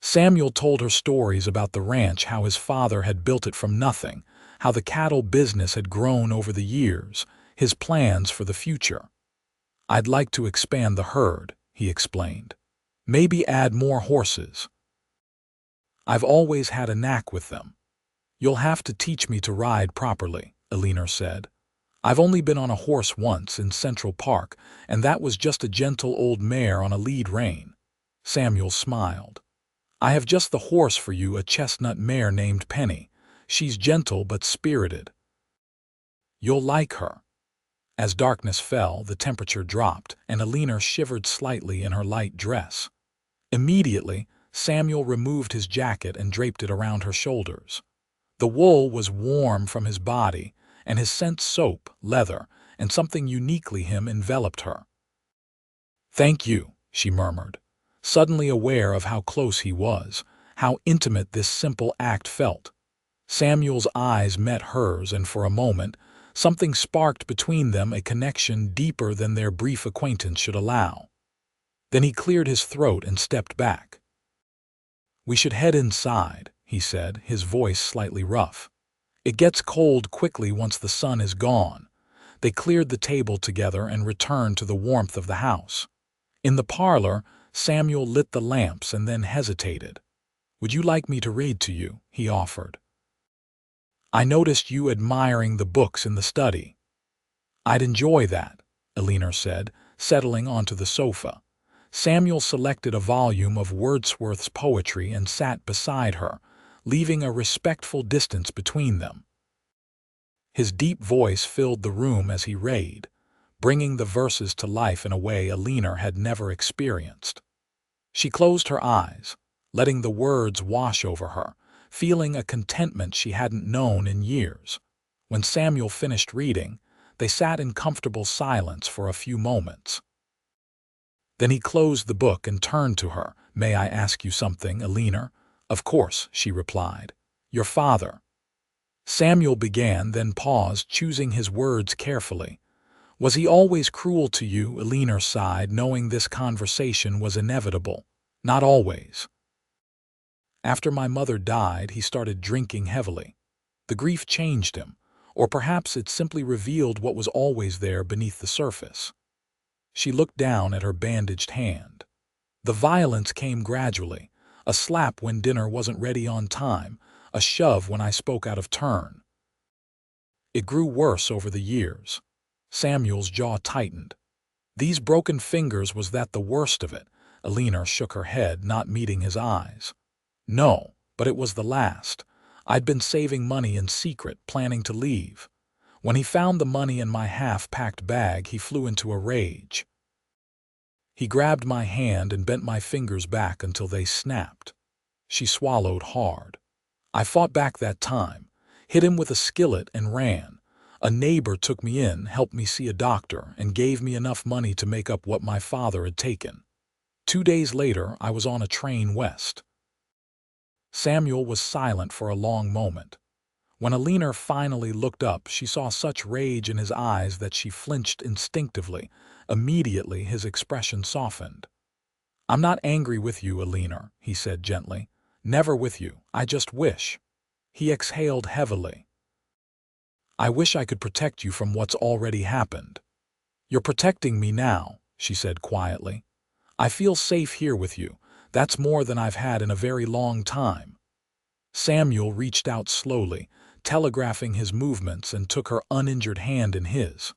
Samuel told her stories about the ranch, how his father had built it from nothing, how the cattle business had grown over the years, his plans for the future. "I'd like to expand the herd," he explained. "Maybe add more horses. I've always had a knack with them." "You'll have to teach me to ride properly," Eleanor said. "I've only been on a horse once in Central Park, and that was just a gentle old mare on a lead rein." Samuel smiled. "I have just the horse for you, a chestnut mare named Penny. She's gentle but spirited. You'll like her." As darkness fell, the temperature dropped, and Eleanor shivered slightly in her light dress. Immediately, Samuel removed his jacket and draped it around her shoulders. The wool was warm from his body, and his scent soap, leather, and something uniquely him enveloped her. "Thank you," she murmured, suddenly aware of how close he was, how intimate this simple act felt. Samuel's eyes met hers, and for a moment, something sparked between them, a connection deeper than their brief acquaintance should allow. Then he cleared his throat and stepped back. "We should head inside," he said, his voice slightly rough. "It gets cold quickly once the sun is gone." They cleared the table together and returned to the warmth of the house. In the parlor, Samuel lit the lamps and then hesitated. "Would you like me to read to you?" he offered. "I noticed you admiring the books in the study." "I'd enjoy that," Eleanor said, settling onto the sofa. Samuel selected a volume of Wordsworth's poetry and sat beside her, leaving a respectful distance between them. His deep voice filled the room as he read, bringing the verses to life in a way Eleanor had never experienced. She closed her eyes, letting the words wash over her, feeling a contentment she hadn't known in years. When Samuel finished reading, they sat in comfortable silence for a few moments. Then he closed the book and turned to her. "May I ask you something, Eleanor?" "Of course," she replied. "Your father—" Samuel began, then paused, choosing his words carefully. "Was he always cruel to you?" Eleanor sighed, knowing this conversation was inevitable. "Not always. After my mother died, he started drinking heavily. The grief changed him, or perhaps it simply revealed what was always there beneath the surface." She looked down at her bandaged hand. "The violence came gradually, a slap when dinner wasn't ready on time, a shove when I spoke out of turn. It grew worse over the years." Samuel's jaw tightened. "These broken fingers, was that the worst of it?" Eleanor shook her head, not meeting his eyes. "No, but it was the last. I'd been saving money in secret, planning to leave. When he found the money in my half-packed bag, he flew into a rage. He grabbed my hand and bent my fingers back until they snapped." She swallowed hard. "I fought back that time, hit him with a skillet and ran. A neighbor took me in, helped me see a doctor, and gave me enough money to make up what my father had taken. 2 days later, I was on a train west." Samuel was silent for a long moment. When Eleanor finally looked up, she saw such rage in his eyes that she flinched instinctively. Immediately, his expression softened. "I'm not angry with you, Eleanor," he said gently. "Never with you. I just wish—" He exhaled heavily. "I wish I could protect you from what's already happened." "You're protecting me now," she said quietly. "I feel safe here with you. That's more than I've had in a very long time." Samuel reached out slowly, telegraphing his movements, and took her uninjured hand in his.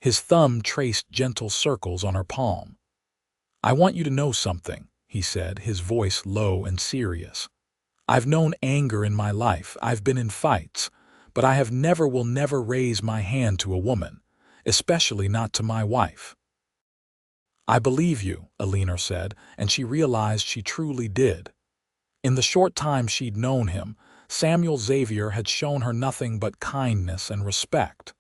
His thumb traced gentle circles on her palm. "I want you to know something," he said, his voice low and serious. "I've known anger in my life, I've been in fights, but I will never raise my hand to a woman, especially not to my wife." "I believe you," Eleanor said, and she realized she truly did. In the short time she'd known him, Samuel Xavier had shown her nothing but kindness and respect.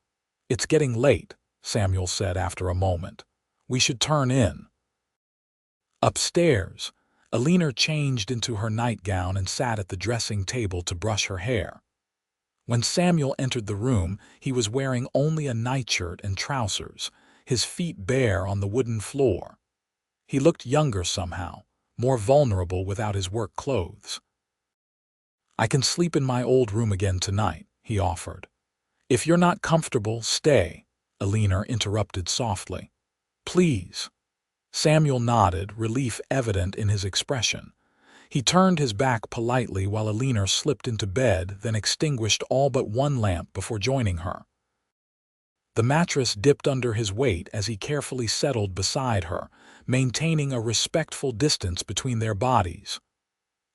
"It's getting late," Samuel said after a moment. "We should turn in." Upstairs, Eleanor changed into her nightgown and sat at the dressing table to brush her hair. When Samuel entered the room, he was wearing only a nightshirt and trousers, his feet bare on the wooden floor. He looked younger somehow, more vulnerable without his work clothes. "I can sleep in my old room again tonight," he offered. "If you're not comfortable, stay," Eleanor interrupted softly. "Please." Samuel nodded, relief evident in his expression. He turned his back politely while Eleanor slipped into bed, then extinguished all but one lamp before joining her. The mattress dipped under his weight as he carefully settled beside her, maintaining a respectful distance between their bodies.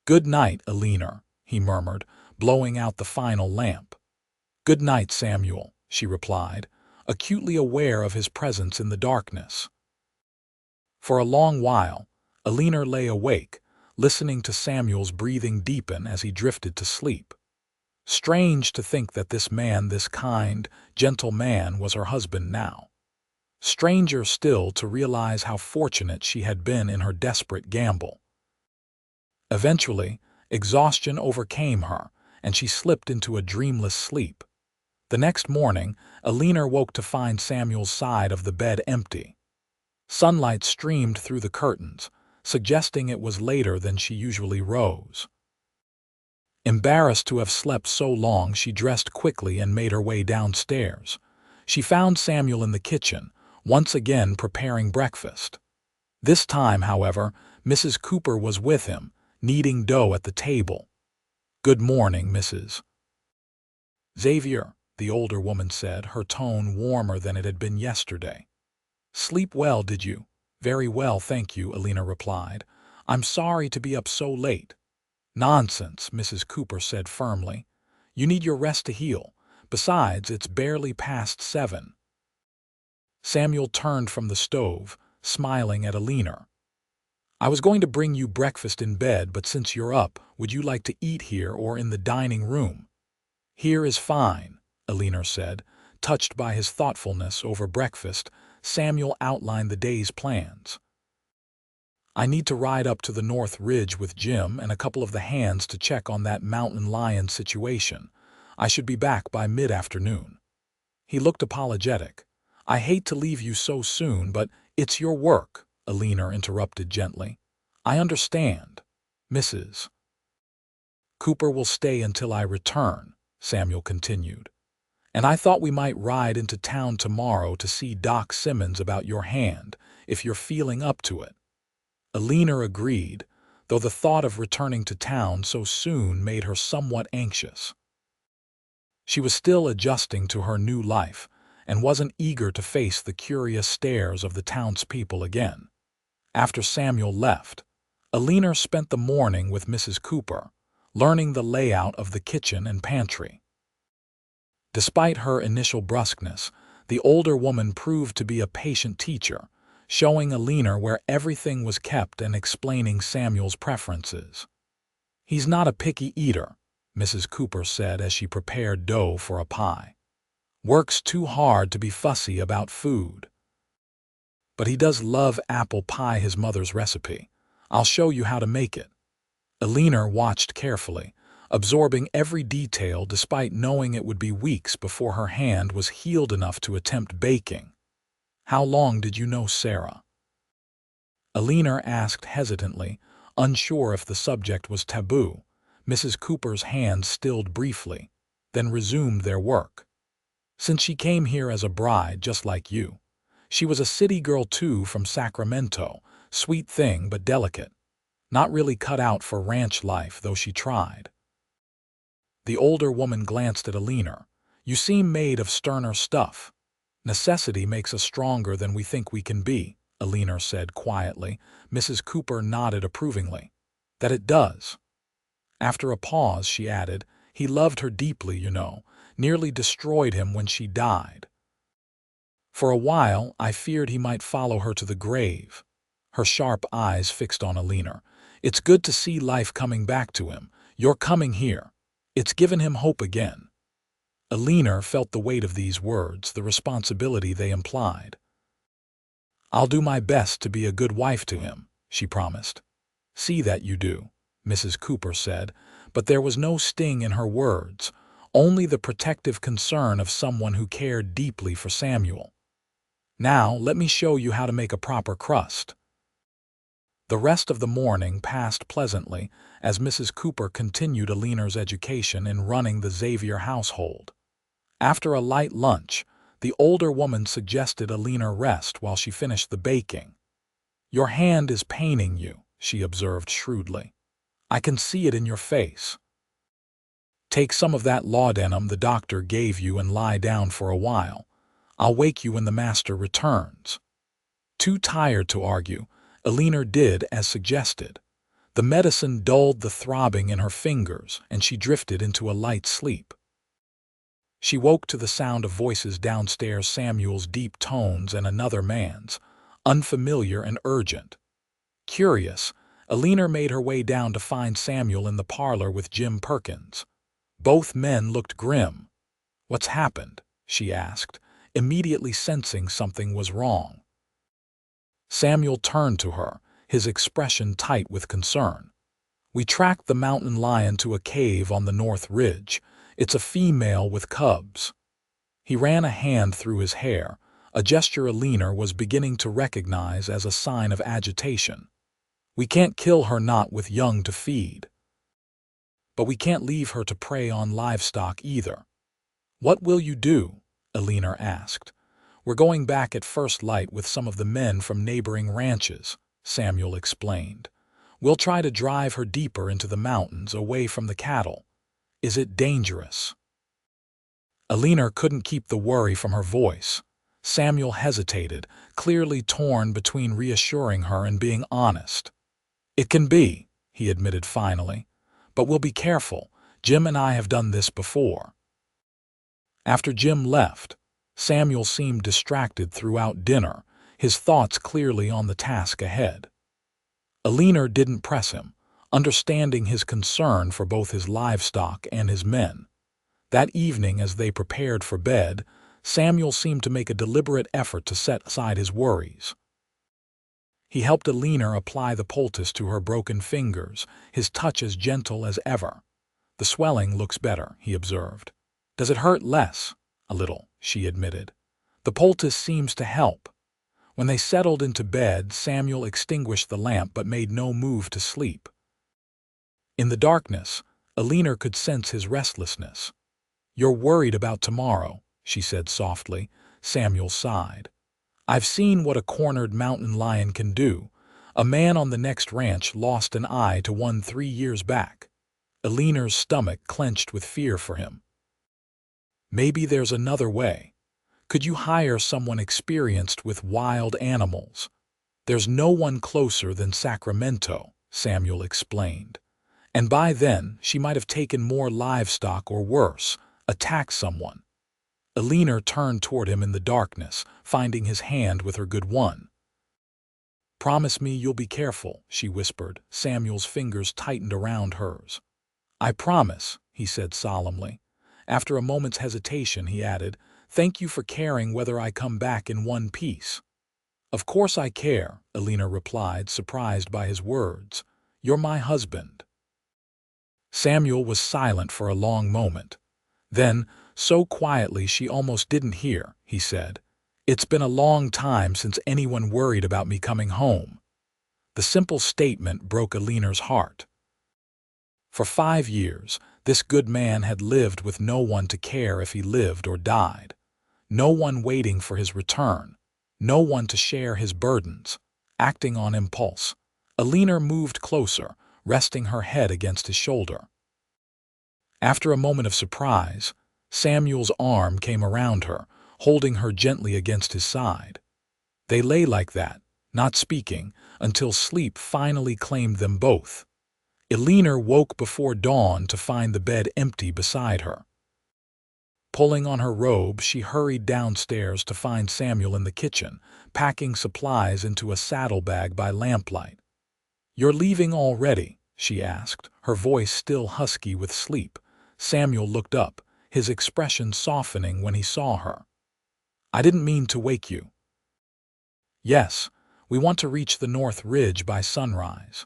"Good night, Eleanor," he murmured, blowing out the final lamp. "Good night, Samuel," she replied, acutely aware of his presence in the darkness. For a long while, Eleanor lay awake, listening to Samuel's breathing deepen as he drifted to sleep. Strange to think that this man, this kind, gentle man, was her husband now. Stranger still to realize how fortunate she had been in her desperate gamble. Eventually, exhaustion overcame her, and she slipped into a dreamless sleep. The next morning, Eleanor woke to find Samuel's side of the bed empty. Sunlight streamed through the curtains, suggesting it was later than she usually rose. Embarrassed to have slept so long, she dressed quickly and made her way downstairs. She found Samuel in the kitchen, once again preparing breakfast. This time, however, Mrs. Cooper was with him, kneading dough at the table. "Good morning, Mrs. Xavier," the older woman said, her tone warmer than it had been yesterday. "Sleep well, did you?" "Very well, thank you," Eleanor replied. "I'm sorry to be up so late." "Nonsense," Mrs. Cooper said firmly. "You need your rest to heal. Besides, it's barely past 7. Samuel turned from the stove, smiling at Eleanor. "I was going to bring you breakfast in bed, but since you're up, would you like to eat here or in the dining room?" "Here is fine," Eleanor said. Touched by his thoughtfulness over breakfast, Samuel outlined the day's plans. "I need to ride up to the North Ridge with Jim and a couple of the hands to check on that mountain lion situation. I should be back by mid-afternoon." He looked apologetic. "I hate to leave you so soon, but it's your work," Eleanor interrupted gently. "I understand. Mrs. Cooper will stay until I return," Samuel continued. "And I thought we might ride into town tomorrow to see Doc Simmons about your hand, if you're feeling up to it." Eleanor agreed, though the thought of returning to town so soon made her somewhat anxious. She was still adjusting to her new life, and wasn't eager to face the curious stares of the townspeople again. After Samuel left, Eleanor spent the morning with Mrs. Cooper, learning the layout of the kitchen and pantry. Despite her initial brusqueness, the older woman proved to be a patient teacher, showing Eleanor where everything was kept and explaining Samuel's preferences. "He's not a picky eater," Mrs. Cooper said as she prepared dough for a pie. "Works too hard to be fussy about food. But he does love apple pie, his mother's recipe. I'll show you how to make it." Eleanor watched carefully, absorbing every detail despite knowing it would be weeks before her hand was healed enough to attempt baking. "How long did you know Sarah?" Eleanor asked hesitantly, unsure if the subject was taboo. Mrs. Cooper's hands stilled briefly, then resumed their work. "Since she came here as a bride, just like you. She was a city girl too, from Sacramento, sweet thing but delicate. Not really cut out for ranch life, though she tried. The older woman glanced at Eleanor. You seem made of sterner stuff. Necessity makes us stronger than we think we can be, Eleanor said quietly. Mrs. Cooper nodded approvingly. That it does. After a pause, she added, he loved her deeply, you know, nearly destroyed him when she died. For a while, I feared he might follow her to the grave. Her sharp eyes fixed on Eleanor. It's good to see life coming back to him. You're coming here. It's given him hope again. Eleanor felt the weight of these words, the responsibility they implied. I'll do my best to be a good wife to him, she promised. See that you do, Mrs. Cooper said, but there was no sting in her words, only the protective concern of someone who cared deeply for Samuel. Now, let me show you how to make a proper crust. The rest of the morning passed pleasantly as Mrs. Cooper continued Eleanor's education in running the Xavier household. After a light lunch, the older woman suggested Eleanor rest while she finished the baking. Your hand is paining you, she observed shrewdly. I can see it in your face. Take some of that laudanum the doctor gave you and lie down for a while. I'll wake you when the master returns. Too tired to argue, Eleanor did as suggested. The medicine dulled the throbbing in her fingers, and she drifted into a light sleep. She woke to the sound of voices downstairs, Samuel's deep tones and another man's, unfamiliar and urgent. Curious, Eleanor made her way down to find Samuel in the parlor with Jim Perkins. Both men looked grim. What's happened? She asked, immediately sensing something was wrong. Samuel turned to her, his expression tight with concern. We tracked the mountain lion to a cave on the North Ridge. It's a female with cubs. He ran a hand through his hair, a gesture Eleanor was beginning to recognize as a sign of agitation. We can't kill her not with young to feed. But we can't leave her to prey on livestock either. What will you do? Eleanor asked. We're going back at first light with some of the men from neighboring ranches, Samuel explained. We'll try to drive her deeper into the mountains, away from the cattle. Is it dangerous? Eleanor couldn't keep the worry from her voice. Samuel hesitated, clearly torn between reassuring her and being honest. It can be, he admitted finally, but we'll be careful. Jim and I have done this before. After Jim left, Samuel seemed distracted throughout dinner, his thoughts clearly on the task ahead. Eleanor didn't press him, understanding his concern for both his livestock and his men. That evening, as they prepared for bed, Samuel seemed to make a deliberate effort to set aside his worries. He helped Eleanor apply the poultice to her broken fingers, his touch as gentle as ever. The swelling looks better, he observed. Does it hurt less? A little, she admitted. The poultice seems to help. When they settled into bed, Samuel extinguished the lamp but made no move to sleep. In the darkness, Eleanor could sense his restlessness. You're worried about tomorrow, she said softly. Samuel sighed. I've seen what a cornered mountain lion can do. A man on the next ranch lost an eye to one 3 years back. Eleanor's stomach clenched with fear for him. Maybe there's another way. Could you hire someone experienced with wild animals? There's no one closer than Sacramento, Samuel explained. And by then, she might have taken more livestock or worse, attacked someone. Eleanor turned toward him in the darkness, finding his hand with her good one. Promise me you'll be careful, she whispered. Samuel's fingers tightened around hers. I promise, he said solemnly. After a moment's hesitation, he added, Thank you for caring whether I come back in one piece. Of course I care, Eleanor replied, surprised by his words. You're my husband. Samuel was silent for a long moment. Then, so quietly she almost didn't hear, he said, It's been a long time since anyone worried about me coming home. The simple statement broke Eleanor's heart. For 5 years, this good man had lived with no one to care if he lived or died. No one waiting for his return. no one to share his burdens. Acting on impulse, Eleanor moved closer, resting her head against his shoulder. After a moment of surprise, Samuel's arm came around her, holding her gently against his side. They lay like that, not speaking, until sleep finally claimed them both. Eleanor woke before dawn to find the bed empty beside her. Pulling on her robe, she hurried downstairs to find Samuel in the kitchen, packing supplies into a saddlebag by lamplight. "You're leaving already?" she asked, her voice still husky with sleep. Samuel looked up, his expression softening when he saw her. "I didn't mean to wake you." "Yes, we want to reach the North Ridge by sunrise."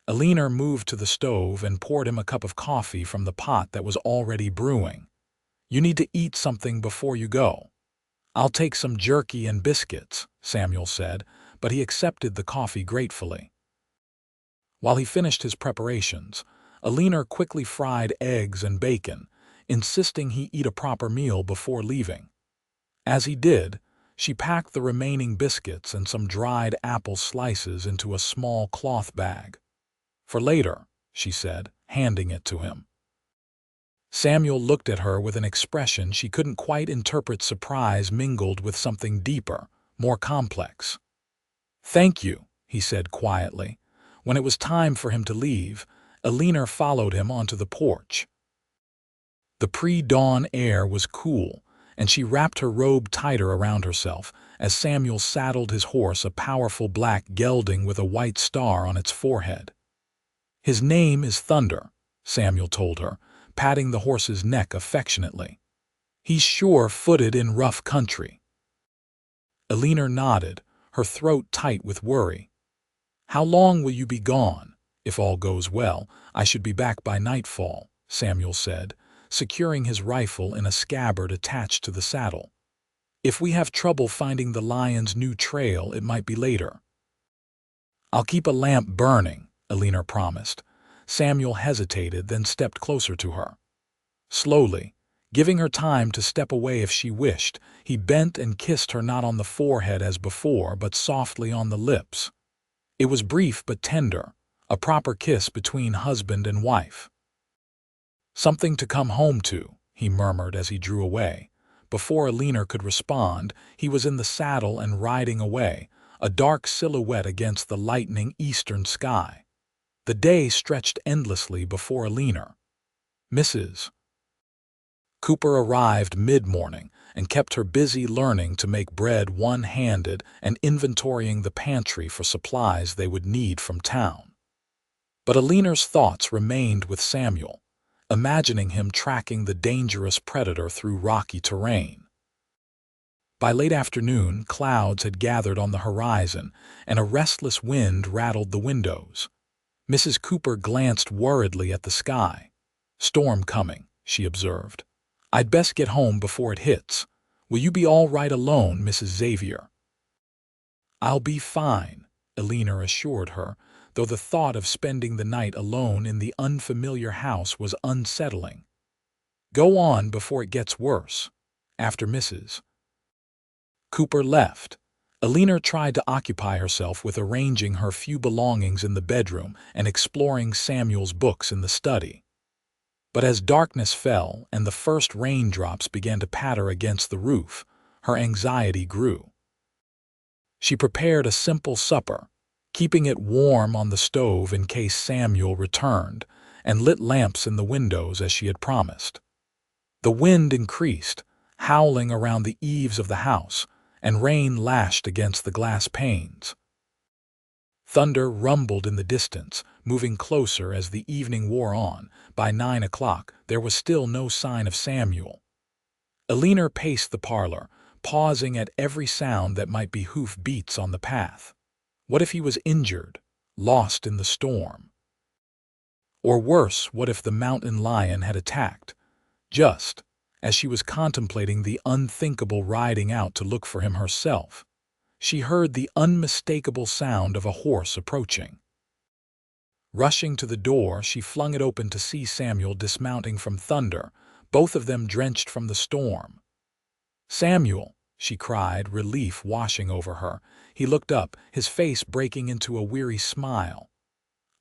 Eleanor moved to the stove and poured him a cup of coffee from the pot that was already brewing. "You need to eat something before you go." "I'll take some jerky and biscuits," Samuel said, but he accepted the coffee gratefully. While he finished his preparations, Eleanor quickly fried eggs and bacon, insisting he eat a proper meal before leaving. As he did, she packed the remaining biscuits and some dried apple slices into a small cloth bag. "For later," she said, handing it to him. Samuel looked at her with an expression she couldn't quite interpret, surprise mingled with something deeper, more complex. "Thank you," he said quietly. When it was time for him to leave, Eleanor followed him onto the porch. The pre-dawn air was cool, and she wrapped her robe tighter around herself as Samuel saddled his horse, a powerful black gelding with a white star on its forehead. "His name is Thunder," Samuel told her, patting the horse's neck affectionately. "He's sure-footed in rough country." Eleanor nodded, her throat tight with worry. "How long will you be gone?" "If all goes well, I should be back by nightfall," Samuel said, securing his rifle in a scabbard attached to the saddle. "If we have trouble finding the lion's new trail, it might be later." "I'll keep a lamp burning," Eleanor promised. Samuel hesitated, then stepped closer to her. Slowly, giving her time to step away if she wished, he bent and kissed her, not on the forehead as before, but softly on the lips. It was brief but tender, a proper kiss between husband and wife. "Something to come home to," he murmured as he drew away. Before Eleanor could respond, he was in the saddle and riding away, a dark silhouette against the lightening eastern sky. The day stretched endlessly before Eleanor. Mrs. Cooper arrived mid-morning and kept her busy learning to make bread one-handed and inventorying the pantry for supplies they would need from town. But Eleanor's thoughts remained with Samuel, imagining him tracking the dangerous predator through rocky terrain. By late afternoon, clouds had gathered on the horizon, and a restless wind rattled the windows. Mrs. Cooper glanced worriedly at the sky. "Storm coming," she observed. "I'd best get home before it hits. Will you be all right alone, Mrs. Xavier?" "I'll be fine," Eleanor assured her, though the thought of spending the night alone in the unfamiliar house was unsettling. "Go on before it gets worse." After Mrs. Cooper left, Eleanor tried to occupy herself with arranging her few belongings in the bedroom and exploring Samuel's books in the study. But as darkness fell and the first raindrops began to patter against the roof, her anxiety grew. She prepared a simple supper, keeping it warm on the stove in case Samuel returned, and lit lamps in the windows as she had promised. The wind increased, howling around the eaves of the house, and rain lashed against the glass panes. Thunder rumbled in the distance, moving closer as the evening wore on. By 9 o'clock, there was still no sign of Samuel. Eleanor paced the parlor, pausing at every sound that might be hoof beats on the path. What if he was injured, lost in the storm? Or worse, what if the mountain lion had attacked? Just as she was contemplating the unthinkable, riding out to look for him herself, she heard the unmistakable sound of a horse approaching. Rushing to the door, she flung it open to see Samuel dismounting from Thunder, both of them drenched from the storm. "Samuel," she cried, relief washing over her. He looked up, his face breaking into a weary smile.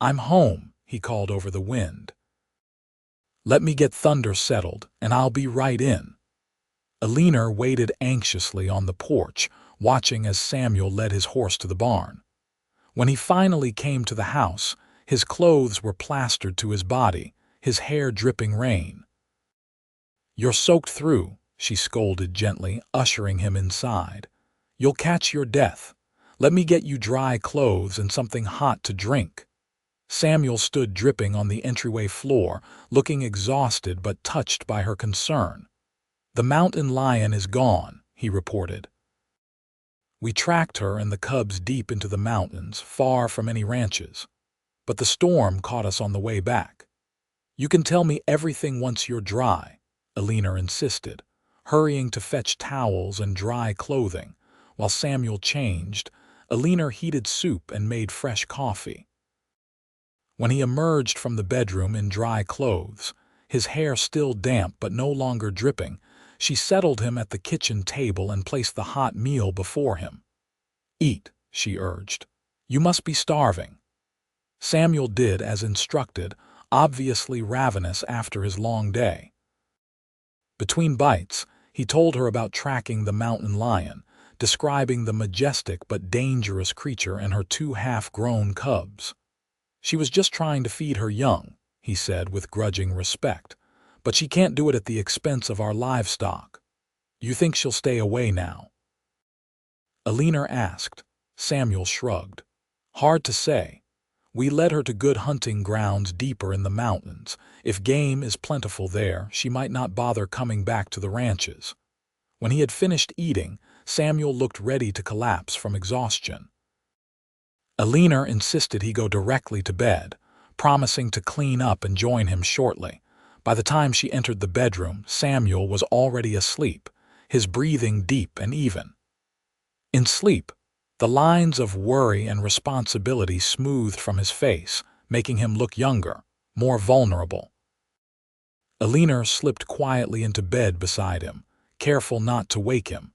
"I'm home," he called over the wind. "Let me get Thunder settled, and I'll be right in." Eleanor waited anxiously on the porch, watching as Samuel led his horse to the barn. When he finally came to the house, his clothes were plastered to his body, his hair dripping rain. "You're soaked through," she scolded gently, ushering him inside. "You'll catch your death. Let me get you dry clothes and something hot to drink." Samuel stood dripping on the entryway floor, looking exhausted but touched by her concern. "The mountain lion is gone," he reported. "We tracked her and the cubs deep into the mountains, far from any ranches. But the storm caught us on the way back." "You can tell me everything once you're dry," Eleanor insisted, hurrying to fetch towels and dry clothing. While Samuel changed, Eleanor heated soup and made fresh coffee. When he emerged from the bedroom in dry clothes, his hair still damp but no longer dripping, she settled him at the kitchen table and placed the hot meal before him. "Eat," she urged. "You must be starving." Samuel did as instructed, obviously ravenous after his long day. Between bites, he told her about tracking the mountain lion, describing the majestic but dangerous creature and her 2 half-grown cubs. "She was just trying to feed her young," he said with grudging respect, "but she can't do it at the expense of our livestock. You think she'll stay away now?" Eleanor asked. Samuel shrugged. "Hard to say. We led her to good hunting grounds deeper in the mountains. If game is plentiful there, she might not bother coming back to the ranches." When he had finished eating, Samuel looked ready to collapse from exhaustion. Eleanor insisted he go directly to bed, promising to clean up and join him shortly. By the time she entered the bedroom, Samuel was already asleep, his breathing deep and even. In sleep, the lines of worry and responsibility smoothed from his face, making him look younger, more vulnerable. Eleanor slipped quietly into bed beside him, careful not to wake him.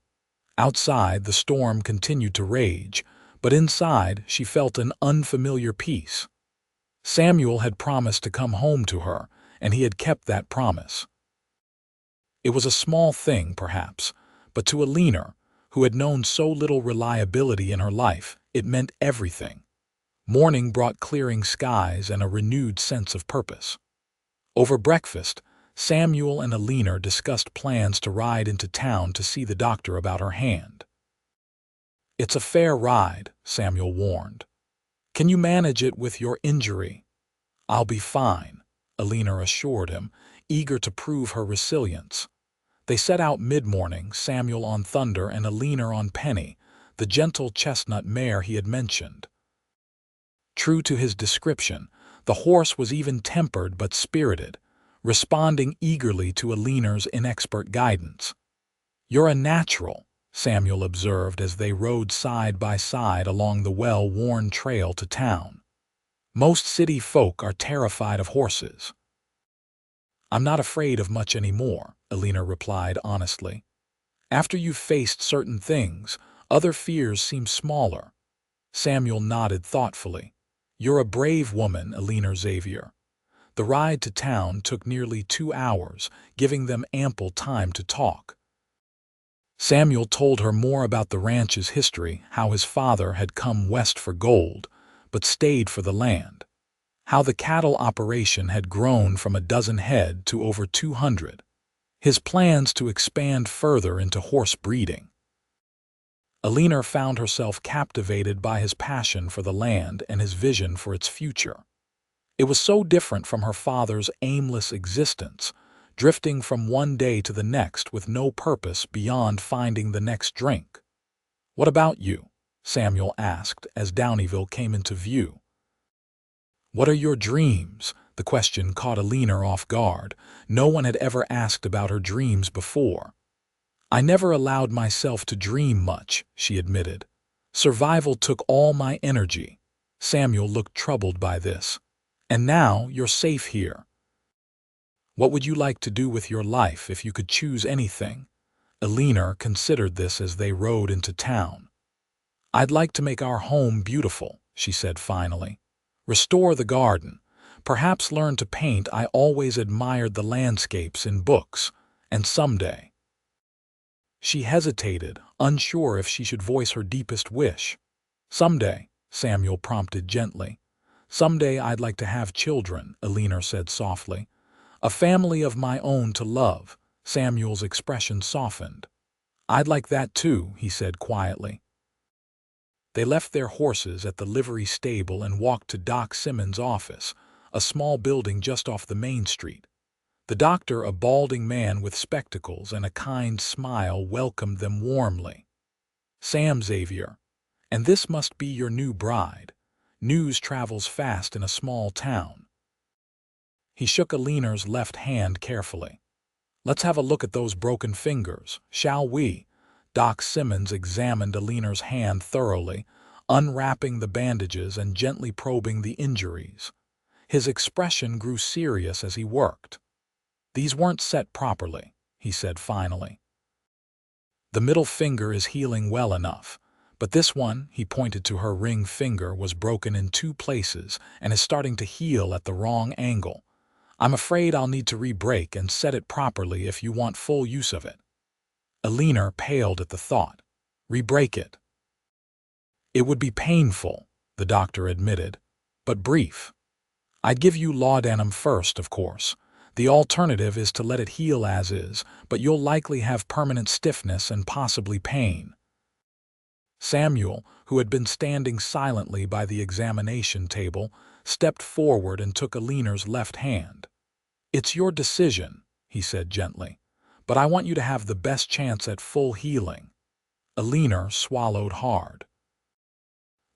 Outside, the storm continued to rage, but inside she felt an unfamiliar peace. Samuel had promised to come home to her, and he had kept that promise. It was a small thing, perhaps, but to Eleanor, who had known so little reliability in her life, it meant everything. Morning brought clearing skies and a renewed sense of purpose. Over breakfast, Samuel and Eleanor discussed plans to ride into town to see the doctor about her hand. "It's a fair ride," Samuel warned. "Can you manage it with your injury?" "I'll be fine," Eleanor assured him, eager to prove her resilience. They set out mid-morning, Samuel on Thunder and Eleanor on Penny, the gentle chestnut mare he had mentioned. True to his description, the horse was even-tempered but spirited, responding eagerly to Eleanor's inexpert guidance. "You're a natural," Samuel observed as they rode side by side along the well-worn trail to town. "Most city folk are terrified of horses." "I'm not afraid of much anymore," Eleanor replied honestly. "After you've faced certain things, other fears seem smaller." Samuel nodded thoughtfully. "You're a brave woman, Eleanor Xavier." The ride to town took nearly 2 hours, giving them ample time to talk. Samuel told her more about the ranch's history, how his father had come west for gold, but stayed for the land. How the cattle operation had grown from a dozen head to over 200. His plans to expand further into horse breeding. Eleanor found herself captivated by his passion for the land and his vision for its future. It was so different from her father's aimless existence, drifting from one day to the next with no purpose beyond finding the next drink. "What about you?" Samuel asked as Downieville came into view. "What are your dreams?" The question caught Eleanor off guard. No one had ever asked about her dreams before. "I never allowed myself to dream much," she admitted. "Survival took all my energy." Samuel looked troubled by this. "And now you're safe here. What would you like to do with your life if you could choose anything?" Eleanor considered this as they rode into town. "I'd like to make our home beautiful," she said finally. "Restore the garden. Perhaps learn to paint. I always admired the landscapes in books, and someday—" She hesitated, unsure if she should voice her deepest wish. "Someday," Samuel prompted gently. "Someday I'd like to have children," Eleanor said softly. "A family of my own to love." Samuel's expression softened. "I'd like that too," he said quietly. They left their horses at the livery stable and walked to Doc Simmons' office, a small building just off the main street. The doctor, a balding man with spectacles and a kind smile, welcomed them warmly. "Sam Xavier, and this must be your new bride. News travels fast in a small town." He shook Eleanor's left hand carefully. "Let's have a look at those broken fingers, shall we?" Doc Simmons examined Eleanor's hand thoroughly, unwrapping the bandages and gently probing the injuries. His expression grew serious as he worked. "These weren't set properly," he said finally. "The middle finger is healing well enough, but this one," he pointed to her ring finger, "was broken in 2 places and is starting to heal at the wrong angle. I'm afraid I'll need to re-break and set it properly if you want full use of it." Eleanor paled at the thought. "Re-break it?" "It would be painful," the doctor admitted, "but brief. I'd give you laudanum first, of course. The alternative is to let it heal as is, but you'll likely have permanent stiffness and possibly pain." Samuel, who had been standing silently by the examination table, stepped forward and took Eleanor's left hand. "It's your decision," he said gently, "but I want you to have the best chance at full healing." Eleanor swallowed hard.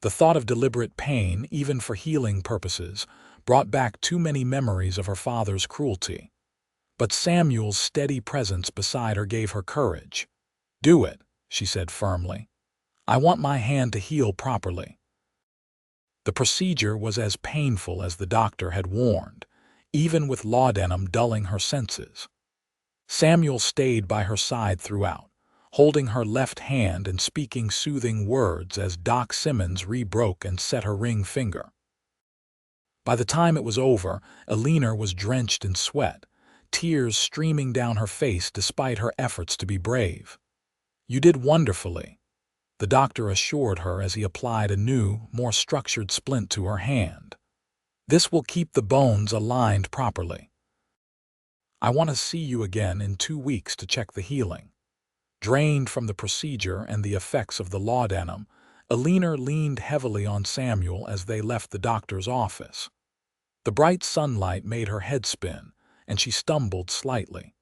The thought of deliberate pain, even for healing purposes, brought back too many memories of her father's cruelty. But Samuel's steady presence beside her gave her courage. "Do it," she said firmly. "I want my hand to heal properly." The procedure was as painful as the doctor had warned, even with laudanum dulling her senses. Samuel stayed by her side throughout, holding her left hand and speaking soothing words as Doc Simmons re-broke and set her ring finger. By the time it was over, Eleanor was drenched in sweat, tears streaming down her face despite her efforts to be brave. "You did wonderfully," the doctor assured her as he applied a new, more structured splint to her hand. "This will keep the bones aligned properly. I want to see you again in 2 weeks to check the healing." Drained from the procedure and the effects of the laudanum, Eleanor leaned heavily on Samuel as they left the doctor's office. The bright sunlight made her head spin, and she stumbled slightly.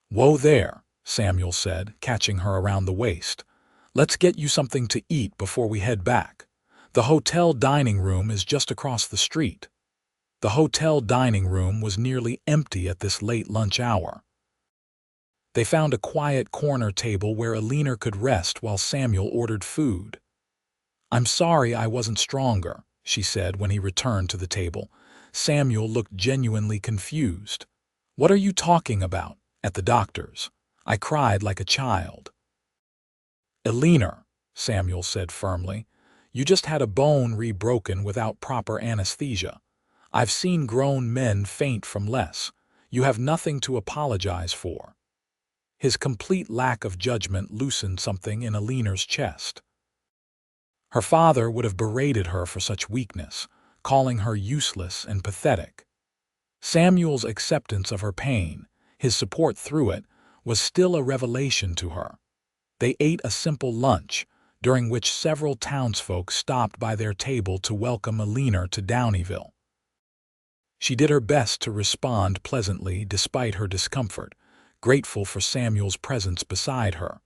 "Whoa there," Samuel said, catching her around the waist. "Let's get you something to eat before we head back. The hotel dining room is just across the street." The hotel dining room was nearly empty at this late lunch hour. They found a quiet corner table where Eleanor could rest while Samuel ordered food. "I'm sorry I wasn't stronger," she said when he returned to the table. Samuel looked genuinely confused. "What are you talking about?" "At the doctor's. I cried like a child." "Eleanor," Samuel said firmly, "you just had a bone re-broken without proper anesthesia. I've seen grown men faint from less. You have nothing to apologize for." His complete lack of judgment loosened something in Eleanor's chest. Her father would have berated her for such weakness, calling her useless and pathetic. Samuel's acceptance of her pain, his support through it, was still a revelation to her. They ate a simple lunch, during which several townsfolk stopped by their table to welcome Eleanor to Downieville. She did her best to respond pleasantly despite her discomfort, grateful for Samuel's presence beside her.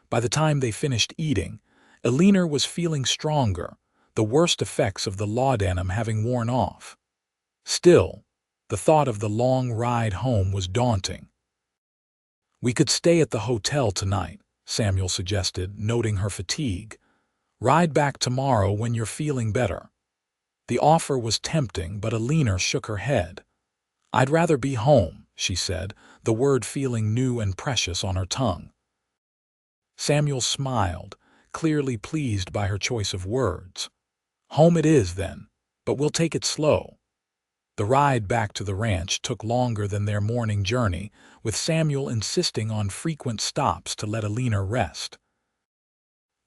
By the time they finished eating, Eleanor was feeling stronger, the worst effects of the laudanum having worn off. Still, the thought of the long ride home was daunting. "We could stay at the hotel tonight," Samuel suggested, noting her fatigue. "Ride back tomorrow when you're feeling better." The offer was tempting, but Eleanor shook her head. "I'd rather be home," she said, the word feeling new and precious on her tongue. Samuel smiled, clearly pleased by her choice of words. Home it is, then, but we'll take it slow. The ride back to the ranch took longer than their morning journey, with Samuel insisting on frequent stops to let Eleanor rest.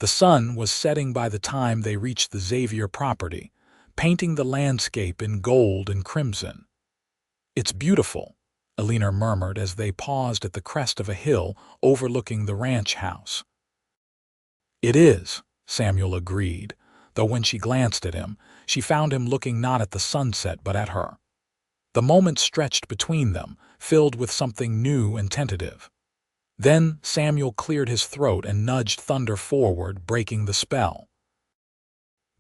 The sun was setting by the time they reached the Xavier property, painting the landscape in gold and crimson. It's beautiful, Eleanor murmured as they paused at the crest of a hill overlooking the ranch house. It is, Samuel agreed, though when she glanced at him, she found him looking not at the sunset but at her. The moment stretched between them, filled with something new and tentative. Then Samuel cleared his throat and nudged Thunder forward, breaking the spell.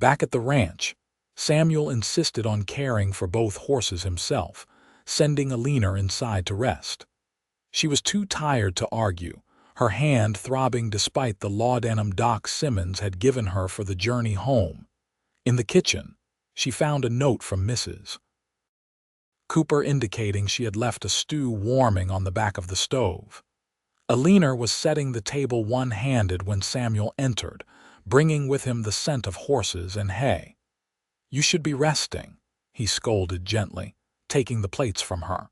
Back at the ranch, Samuel insisted on caring for both horses himself, sending Eleanor inside to rest. She was too tired to argue, her hand throbbing despite the laudanum Doc Simmons had given her for the journey home. In the kitchen, she found a note from Mrs. Cooper indicating she had left a stew warming on the back of the stove. Eleanor was setting the table one-handed when Samuel entered, bringing with him the scent of horses and hay. "You should be resting," he scolded gently, taking the plates from her.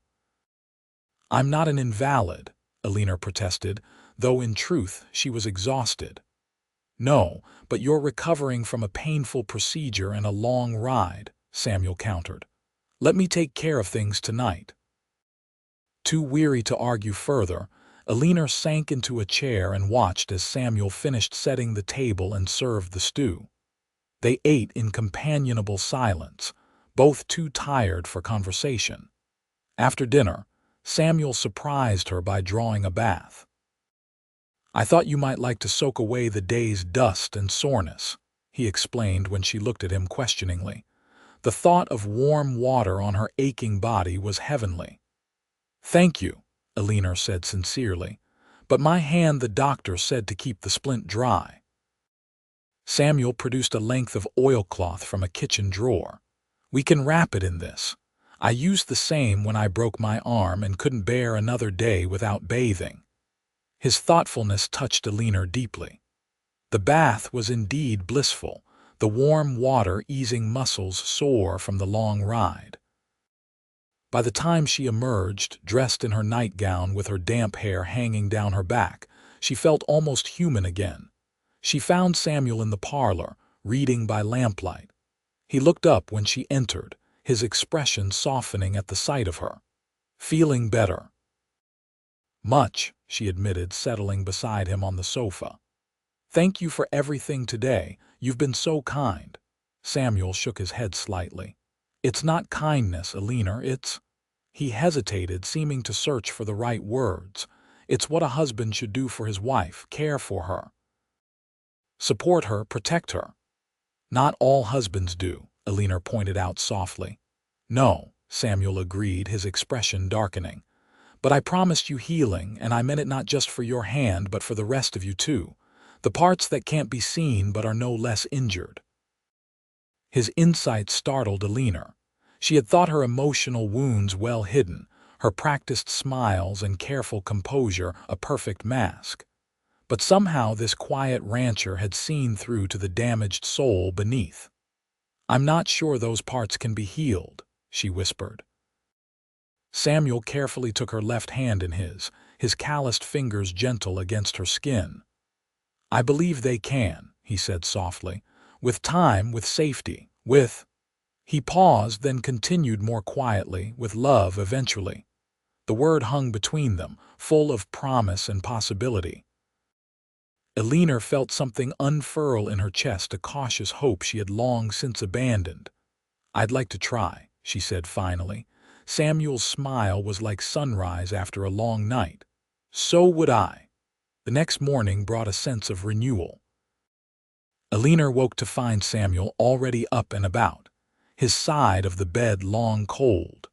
"I'm not an invalid," Eleanor protested, though in truth she was exhausted. "No, but you're recovering from a painful procedure and a long ride," Samuel countered. "Let me take care of things tonight." Too weary to argue further, Eleanor sank into a chair and watched as Samuel finished setting the table and served the stew. They ate in companionable silence, both too tired for conversation. After dinner, Samuel surprised her by drawing a bath. "I thought you might like to soak away the day's dust and soreness," he explained when she looked at him questioningly. The thought of warm water on her aching body was heavenly. "Thank you," Eleanor said sincerely, "but my hand the doctor said to keep the splint dry." Samuel produced a length of oilcloth from a kitchen drawer. "We can wrap it in this. I used the same when I broke my arm and couldn't bear another day without bathing." His thoughtfulness touched Eleanor deeply. The bath was indeed blissful, the warm water easing muscles sore from the long ride. By the time she emerged, dressed in her nightgown with her damp hair hanging down her back, she felt almost human again. She found Samuel in the parlor, reading by lamplight. He looked up when she entered, his expression softening at the sight of her. "Feeling better?" "Much," she admitted, settling beside him on the sofa. "Thank you for everything today. You've been so kind." Samuel shook his head slightly. "It's not kindness, Eleanor, it's—" He hesitated, seeming to search for the right words. "It's what a husband should do for his wife, care for her. Support her, protect her." "Not all husbands do," Eleanor pointed out softly. "No," Samuel agreed, his expression darkening. "But I promised you healing, and I meant it not just for your hand but for the rest of you too. The parts that can't be seen but are no less injured." His insight startled Eleanor. She had thought her emotional wounds well hidden, her practiced smiles and careful composure a perfect mask. But somehow this quiet rancher had seen through to the damaged soul beneath. "I'm not sure those parts can be healed," she whispered. Samuel carefully took her left hand in his calloused fingers gentle against her skin. "I believe they can," he said softly. "With time, with safety, with—" He paused, then continued more quietly, "with love eventually." The word hung between them, full of promise and possibility. Eleanor felt something unfurl in her chest, a cautious hope she had long since abandoned. "I'd like to try," she said finally. Samuel's smile was like sunrise after a long night. "So would I." The next morning brought a sense of renewal. Eleanor woke to find Samuel already up and about, his side of the bed long cold.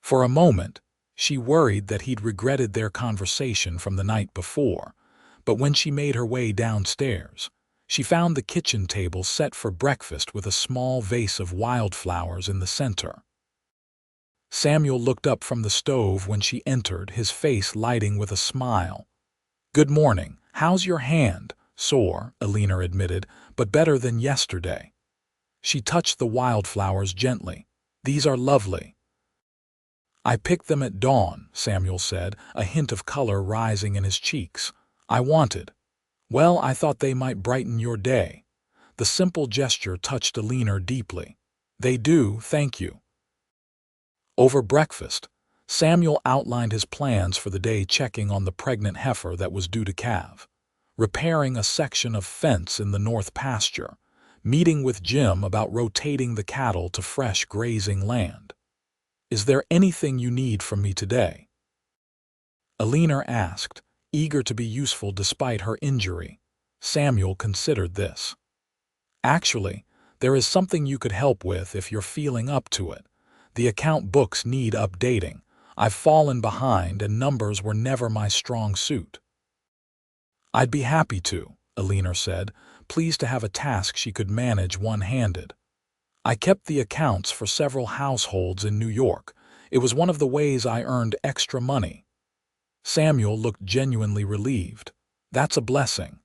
For a moment, she worried that he'd regretted their conversation from the night before, but when she made her way downstairs, she found the kitchen table set for breakfast with a small vase of wildflowers in the center. Samuel looked up from the stove when she entered, his face lighting with a smile. "Good morning. "How's your hand?" "Sore," Eleanor admitted, "but better than yesterday." She touched the wildflowers gently. "These are lovely." "I picked them at dawn," Samuel said, a hint of color rising in his cheeks. "I wanted. Well, I thought they might brighten your day." The simple gesture touched Eleanor deeply. "They do, thank you." Over breakfast, Samuel outlined his plans for the day, checking on the pregnant heifer that was due to calve, repairing a section of fence in the north pasture, meeting with Jim about rotating the cattle to fresh grazing land. "Is there anything you need from me today?" Eleanor asked, eager to be useful despite her injury. Samuel considered this. "Actually, there is something you could help with if you're feeling up to it. The account books need updating. I've fallen behind and numbers were never my strong suit." "I'd be happy to," Eleanor said, pleased to have a task she could manage one-handed. "I kept the accounts for several households in New York. It was one of the ways I earned extra money." Samuel looked genuinely relieved. "That's a blessing."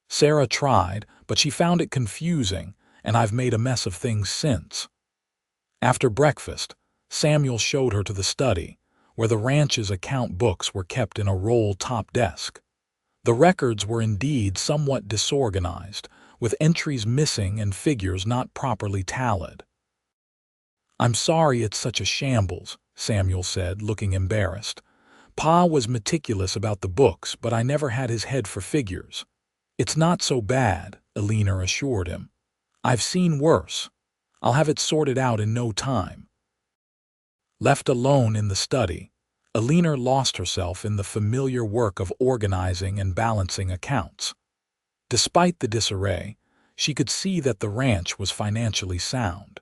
"Sarah tried, but she found it confusing, and I've made a mess of things since." After breakfast, Samuel showed her to the study, where the ranch's account books were kept in a roll-top desk. The records were indeed somewhat disorganized, with entries missing and figures not properly tallied. "I'm sorry it's such a shambles," Samuel said, looking embarrassed. "Pa was meticulous about the books, but I never had his head for figures." "It's not so bad," Eleanor assured him. "I've seen worse. I'll have it sorted out in no time." Left alone in the study, Eleanor lost herself in the familiar work of organizing and balancing accounts. Despite the disarray, she could see that the ranch was financially sound.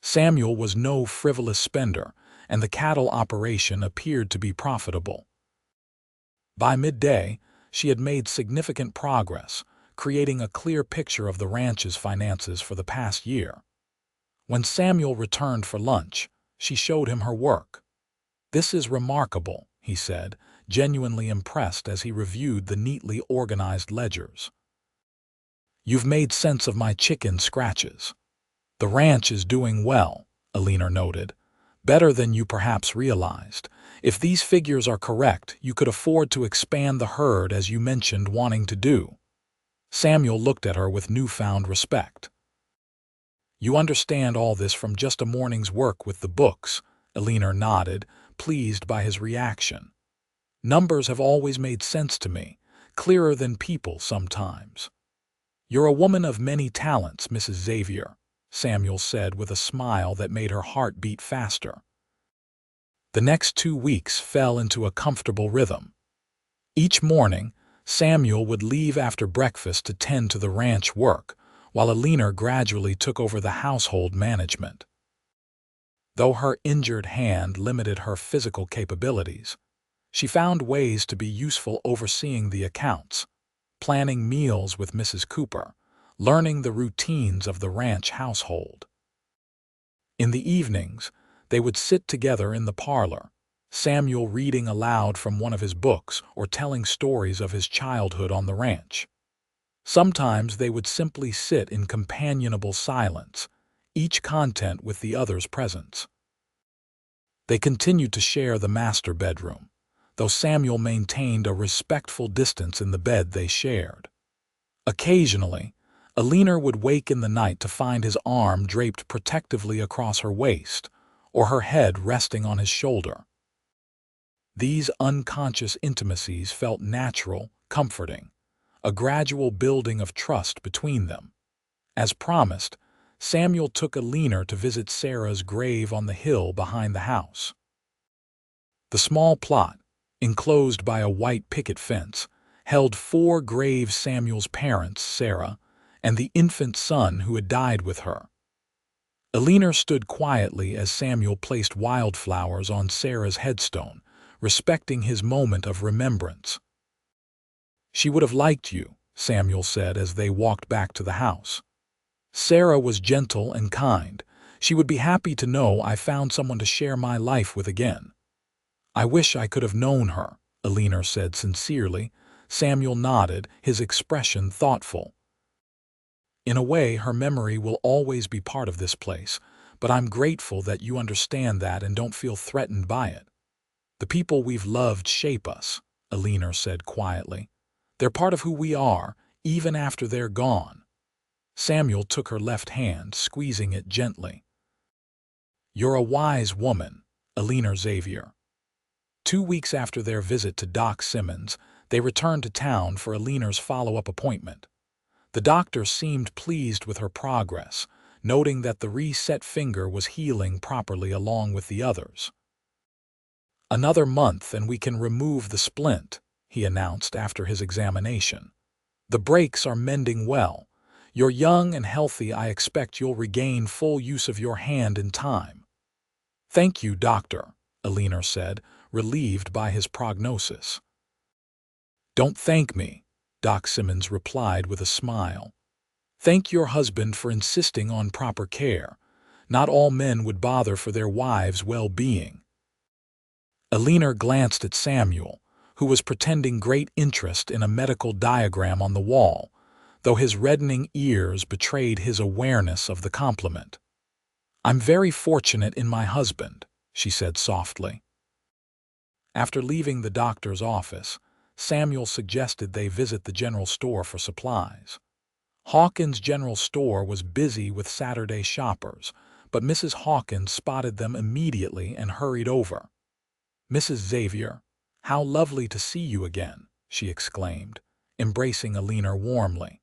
Samuel was no frivolous spender, and the cattle operation appeared to be profitable. By midday, she had made significant progress, creating a clear picture of the ranch's finances for the past year. When Samuel returned for lunch, she showed him her work. "This is remarkable," he said, genuinely impressed as he reviewed the neatly organized ledgers. "You've made sense of my chicken scratches." "The ranch is doing well," Eleanor noted. "Better than you perhaps realized. If these figures are correct, you could afford to expand the herd as you mentioned wanting to do." Samuel looked at her with newfound respect. "You understand all this from just a morning's work with the books," Eleanor nodded, pleased by his reaction. "Numbers have always made sense to me, clearer than people sometimes." "You're a woman of many talents, Mrs. Xavier," Samuel said with a smile that made her heart beat faster. The next 2 weeks fell into a comfortable rhythm. Each morning, Samuel would leave after breakfast to tend to the ranch work, while Eleanor gradually took over the household management. Though her injured hand limited her physical capabilities, she found ways to be useful overseeing the accounts, planning meals with Mrs. Cooper, learning the routines of the ranch household. In the evenings, they would sit together in the parlor, Samuel reading aloud from one of his books or telling stories of his childhood on the ranch. Sometimes they would simply sit in companionable silence, each content with the other's presence. They continued to share the master bedroom, though Samuel maintained a respectful distance in the bed they shared. Occasionally, Eleanor would wake in the night to find his arm draped protectively across her waist, or her head resting on his shoulder. These unconscious intimacies felt natural, comforting, a gradual building of trust between them. As promised, Samuel took Eleanor to visit Sarah's grave on the hill behind the house. The small plot, enclosed by a white picket fence, held 4 graves: Samuel's parents, Sarah, and the infant son who had died with her. Eleanor stood quietly as Samuel placed wildflowers on Sarah's headstone, respecting his moment of remembrance. "She would have liked you," Samuel said as they walked back to the house. "Sarah was gentle and kind. She would be happy to know I found someone to share my life with again." "I wish I could have known her," Eleanor said sincerely, Samuel nodded, his expression thoughtful. In a way, her memory will always be part of this place, but I'm grateful that you understand that and don't feel threatened by it. The people we've loved shape us, Eleanor said quietly. They're part of who we are, even after they're gone. Samuel took her left hand, squeezing it gently. You're a wise woman, Eleanor Xavier. 2 weeks after their visit to Doc Simmons, they returned to town for Eleanor's follow-up appointment. The doctor seemed pleased with her progress, noting that the reset finger was healing properly along with the others. Another month and we can remove the splint, he announced after his examination. The breaks are mending well. You're young and healthy. I expect you'll regain full use of your hand in time. Thank you, doctor, Eleanor said, relieved by his prognosis. Don't thank me, Doc Simmons replied with a smile. Thank your husband for insisting on proper care. Not all men would bother for their wives' well-being. Eleanor glanced at Samuel, who was pretending great interest in a medical diagram on the wall, though his reddening ears betrayed his awareness of the compliment. I'm very fortunate in my husband, she said softly. After leaving the doctor's office, Samuel suggested they visit the general store for supplies. Hawkins' general store was busy with Saturday shoppers, but Mrs. Hawkins spotted them immediately and hurried over. Mrs. Xavier, how lovely to see you again, she exclaimed, embracing Eleanor warmly.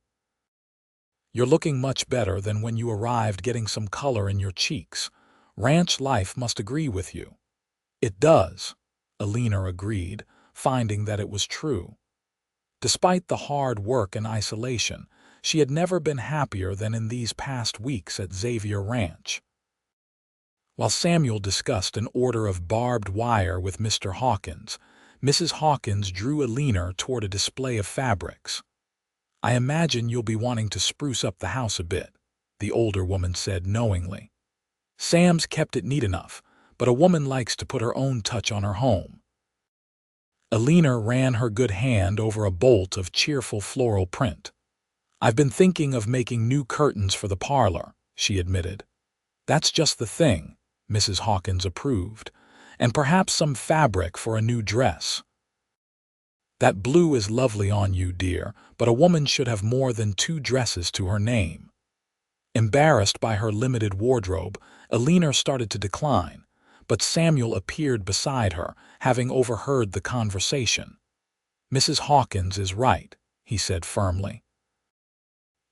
You're looking much better than when you arrived, getting some color in your cheeks. Ranch life must agree with you. It does, Eleanor agreed, finding that it was true. Despite the hard work and isolation, she had never been happier than in these past weeks at Xavier Ranch. While Samuel discussed an order of barbed wire with Mr. Hawkins, Mrs. Hawkins drew Eleanor toward a display of fabrics. I imagine you'll be wanting to spruce up the house a bit, the older woman said knowingly. Sam's kept it neat enough, but a woman likes to put her own touch on her home. Eleanor ran her good hand over a bolt of cheerful floral print. I've been thinking of making new curtains for the parlor, she admitted. That's just the thing, Mrs. Hawkins approved, and perhaps some fabric for a new dress. That blue is lovely on you, dear, but a woman should have more than 2 dresses to her name. Embarrassed by her limited wardrobe, Eleanor started to decline, but Samuel appeared beside her, having overheard the conversation. Mrs. Hawkins is right, he said firmly.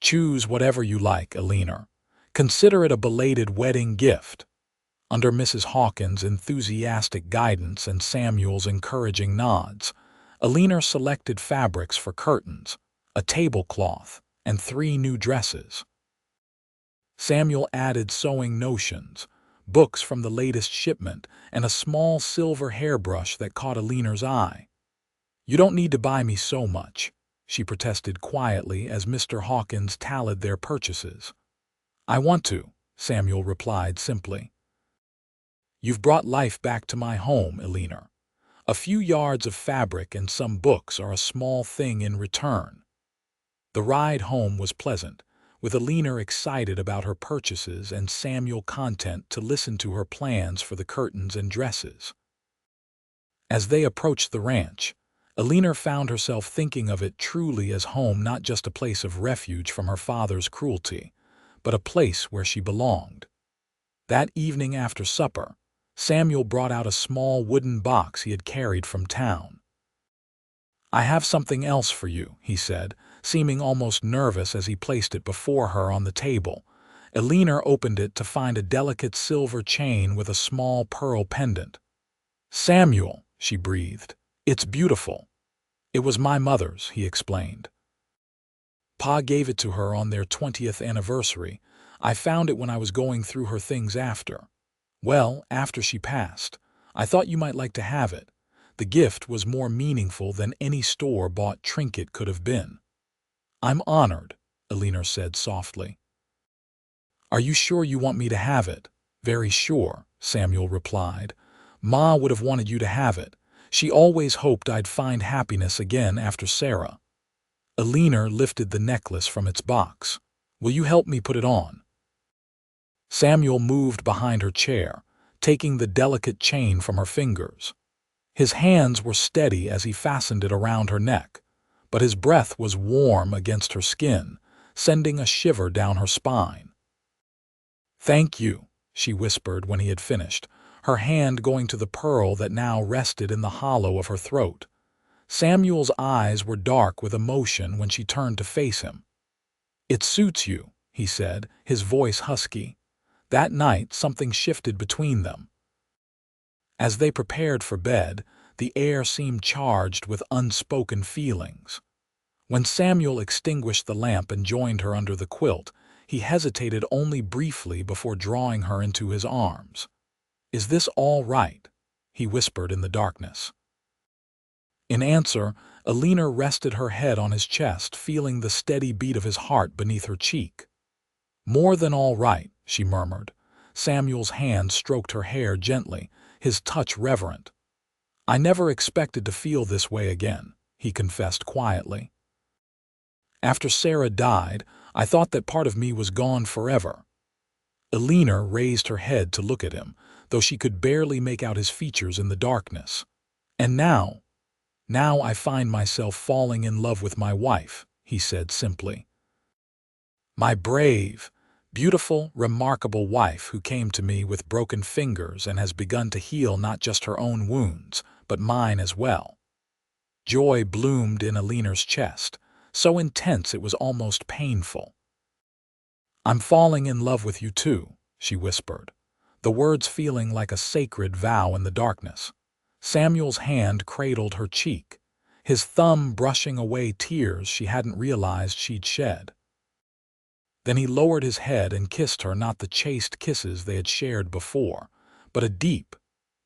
Choose whatever you like, Eleanor. Consider it a belated wedding gift. Under Mrs. Hawkins' enthusiastic guidance and Samuel's encouraging nods, Eleanor selected fabrics for curtains, a tablecloth, and 3 new dresses. Samuel added sewing notions, books from the latest shipment, and a small silver hairbrush that caught Eleanor's eye. You don't need to buy me so much, she protested quietly as Mr. Hawkins tallied their purchases. I want to, Samuel replied simply. You've brought life back to my home, Eleanor. A few yards of fabric and some books are a small thing in return. The ride home was pleasant, with Eleanor excited about her purchases and Samuel content to listen to her plans for the curtains and dresses. As they approached the ranch, Eleanor found herself thinking of it truly as home, not just a place of refuge from her father's cruelty, but a place where she belonged. That evening after supper, Samuel brought out a small wooden box he had carried from town. I have something else for you, he said, seeming almost nervous as he placed it before her on the table. Eleanor opened it to find a delicate silver chain with a small pearl pendant. Samuel, she breathed, it's beautiful. It was my mother's, he explained. Pa gave it to her on their 20th anniversary. I found it when I was going through her things after she passed. I thought you might like to have it. The gift was more meaningful than any store-bought trinket could have been. I'm honored, Eleanor said softly. Are you sure you want me to have it? Very sure, Samuel replied. Ma would have wanted you to have it. She always hoped I'd find happiness again after Sarah. Eleanor lifted the necklace from its box. Will you help me put it on? Samuel moved behind her chair, taking the delicate chain from her fingers. His hands were steady as he fastened it around her neck, but his breath was warm against her skin, sending a shiver down her spine. "Thank you," she whispered when he had finished, her hand going to the pearl that now rested in the hollow of her throat. Samuel's eyes were dark with emotion when she turned to face him. "It suits you," he said, his voice husky. That night something shifted between them. As they prepared for bed, the air seemed charged with unspoken feelings. When Samuel extinguished the lamp and joined her under the quilt, he hesitated only briefly before drawing her into his arms. "Is this all right?" he whispered in the darkness. In answer, Eleanor rested her head on his chest, feeling the steady beat of his heart beneath her cheek. "More than all right," she murmured. Samuel's hand stroked her hair gently, his touch reverent. "I never expected to feel this way again," he confessed quietly. "After Sarah died, I thought that part of me was gone forever." Eleanor raised her head to look at him, though she could barely make out his features in the darkness. "And now I find myself falling in love with my wife," he said simply. "My brave, beautiful, remarkable wife who came to me with broken fingers and has begun to heal not just her own wounds, but mine as well." Joy bloomed in Eleanor's chest, so intense it was almost painful. "I'm falling in love with you too," she whispered, the words feeling like a sacred vow in the darkness. Samuel's hand cradled her cheek, his thumb brushing away tears she hadn't realized she'd shed. Then he lowered his head and kissed her, not the chaste kisses they had shared before, but a deep,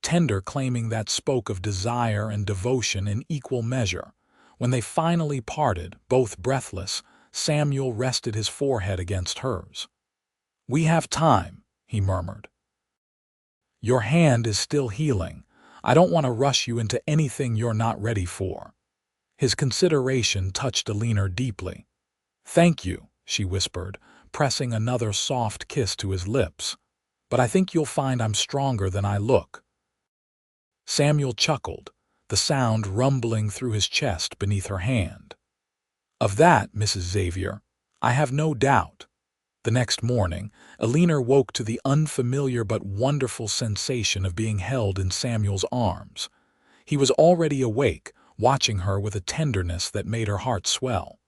tender claiming that spoke of desire and devotion in equal measure. When they finally parted, both breathless, Samuel rested his forehead against hers. "We have time," he murmured. "Your hand is still healing. I don't want to rush you into anything you're not ready for." His consideration touched Eleanor deeply. "Thank you," she whispered, pressing another soft kiss to his lips. "But I think you'll find I'm stronger than I look." Samuel chuckled, the sound rumbling through his chest beneath her hand. "Of that, Mrs. Xavier, I have no doubt." The next morning, Eleanor woke to the unfamiliar but wonderful sensation of being held in Samuel's arms. He was already awake, watching her with a tenderness that made her heart swell.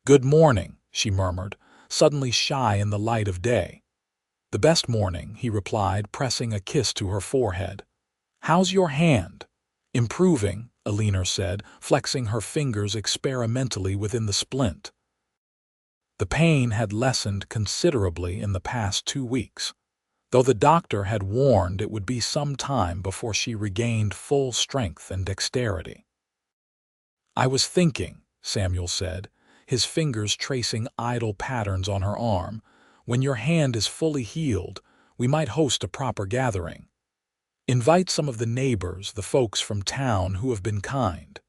"Good morning," she murmured, suddenly shy in the light of day. "The best morning," he replied, pressing a kiss to her forehead. "How's your hand?" "Improving," Eleanor said, flexing her fingers experimentally within the splint. The pain had lessened considerably in the past 2 weeks, though the doctor had warned it would be some time before she regained full strength and dexterity. "I was thinking," Samuel said, his fingers tracing idle patterns on her arm, "when your hand is fully healed, we might host a proper gathering. Invite some of the neighbors, the folks from town who have been kind.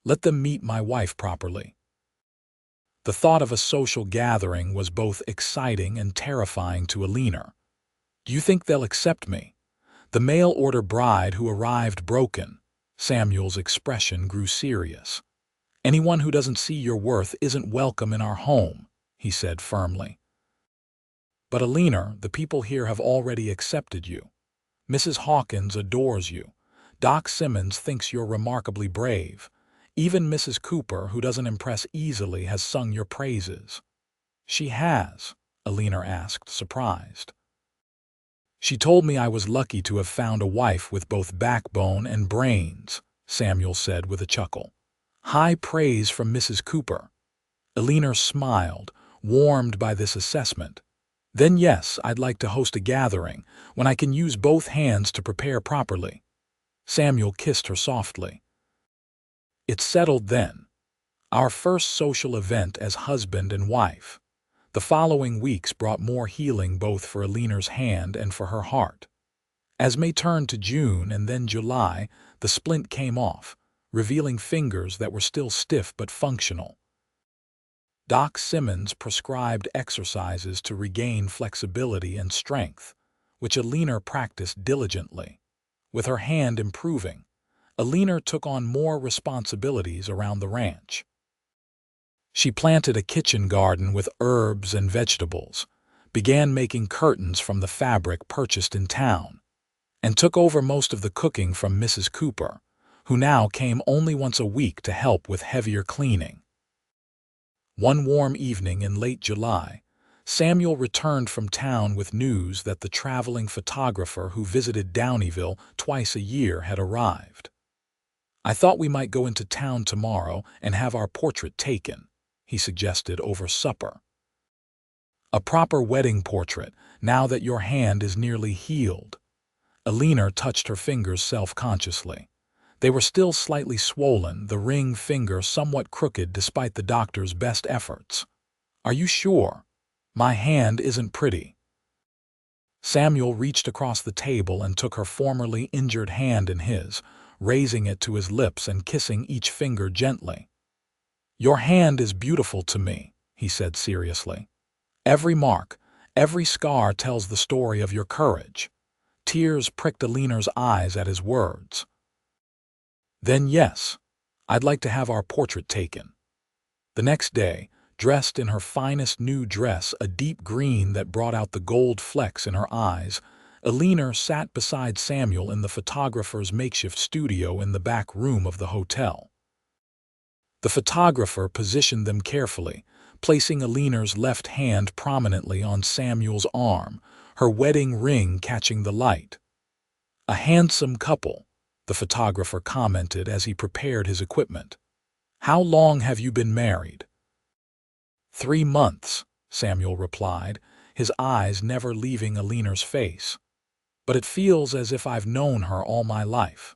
Let them meet my wife properly." The thought of a social gathering was both exciting and terrifying to Eleanor. "Do you think they'll accept me?" The mail-order bride who arrived broken. Samuel's expression grew serious. "Anyone who doesn't see your worth isn't welcome in our home," he said firmly. "But Eleanor, the people here have already accepted you. Mrs. Hawkins adores you. Doc Simmons thinks you're remarkably brave. Even Mrs. Cooper, who doesn't impress easily, has sung your praises." "She has?" Eleanor asked, surprised. "She told me I was lucky to have found a wife with both backbone and brains," Samuel said with a chuckle. "High praise from Mrs. Cooper." Eleanor smiled, warmed by this assessment. "Then yes, I'd like to host a gathering, when I can use both hands to prepare properly." Samuel kissed her softly. "It's settled then. Our first social event as husband and wife." The following weeks brought more healing both for Eleanor's hand and for her heart. As May turned to June and then July, the splint came off, revealing fingers that were still stiff but functional. Doc Simmons prescribed exercises to regain flexibility and strength, which Eleanor practiced diligently. With her hand improving, Eleanor took on more responsibilities around the ranch. She planted a kitchen garden with herbs and vegetables, began making curtains from the fabric purchased in town, and took over most of the cooking from Mrs. Cooper, who now came only once a week to help with heavier cleaning. One warm evening in late July, Samuel returned from town with news that the traveling photographer who visited Downieville twice a year had arrived. "I thought we might go into town tomorrow and have our portrait taken," he suggested over supper. "A proper wedding portrait, now that your hand is nearly healed." Eleanor touched her fingers self-consciously. They were still slightly swollen, the ring finger somewhat crooked despite the doctor's best efforts. "Are you sure? My hand isn't pretty." Samuel reached across the table and took her formerly injured hand in his, raising it to his lips and kissing each finger gently. "Your hand is beautiful to me," he said seriously. "Every mark, every scar tells the story of your courage." Tears pricked Eleanor's eyes at his words. "Then yes, I'd like to have our portrait taken." The next day, dressed in her finest new dress, a deep green that brought out the gold flecks in her eyes, Eleanor sat beside Samuel in the photographer's makeshift studio in the back room of the hotel. The photographer positioned them carefully, placing Eleanor's left hand prominently on Samuel's arm, her wedding ring catching the light. "A handsome couple," the photographer commented as he prepared his equipment. "How long have you been married?" 3 months, Samuel replied, his eyes never leaving Eleanor's face. "But it feels as if I've known her all my life."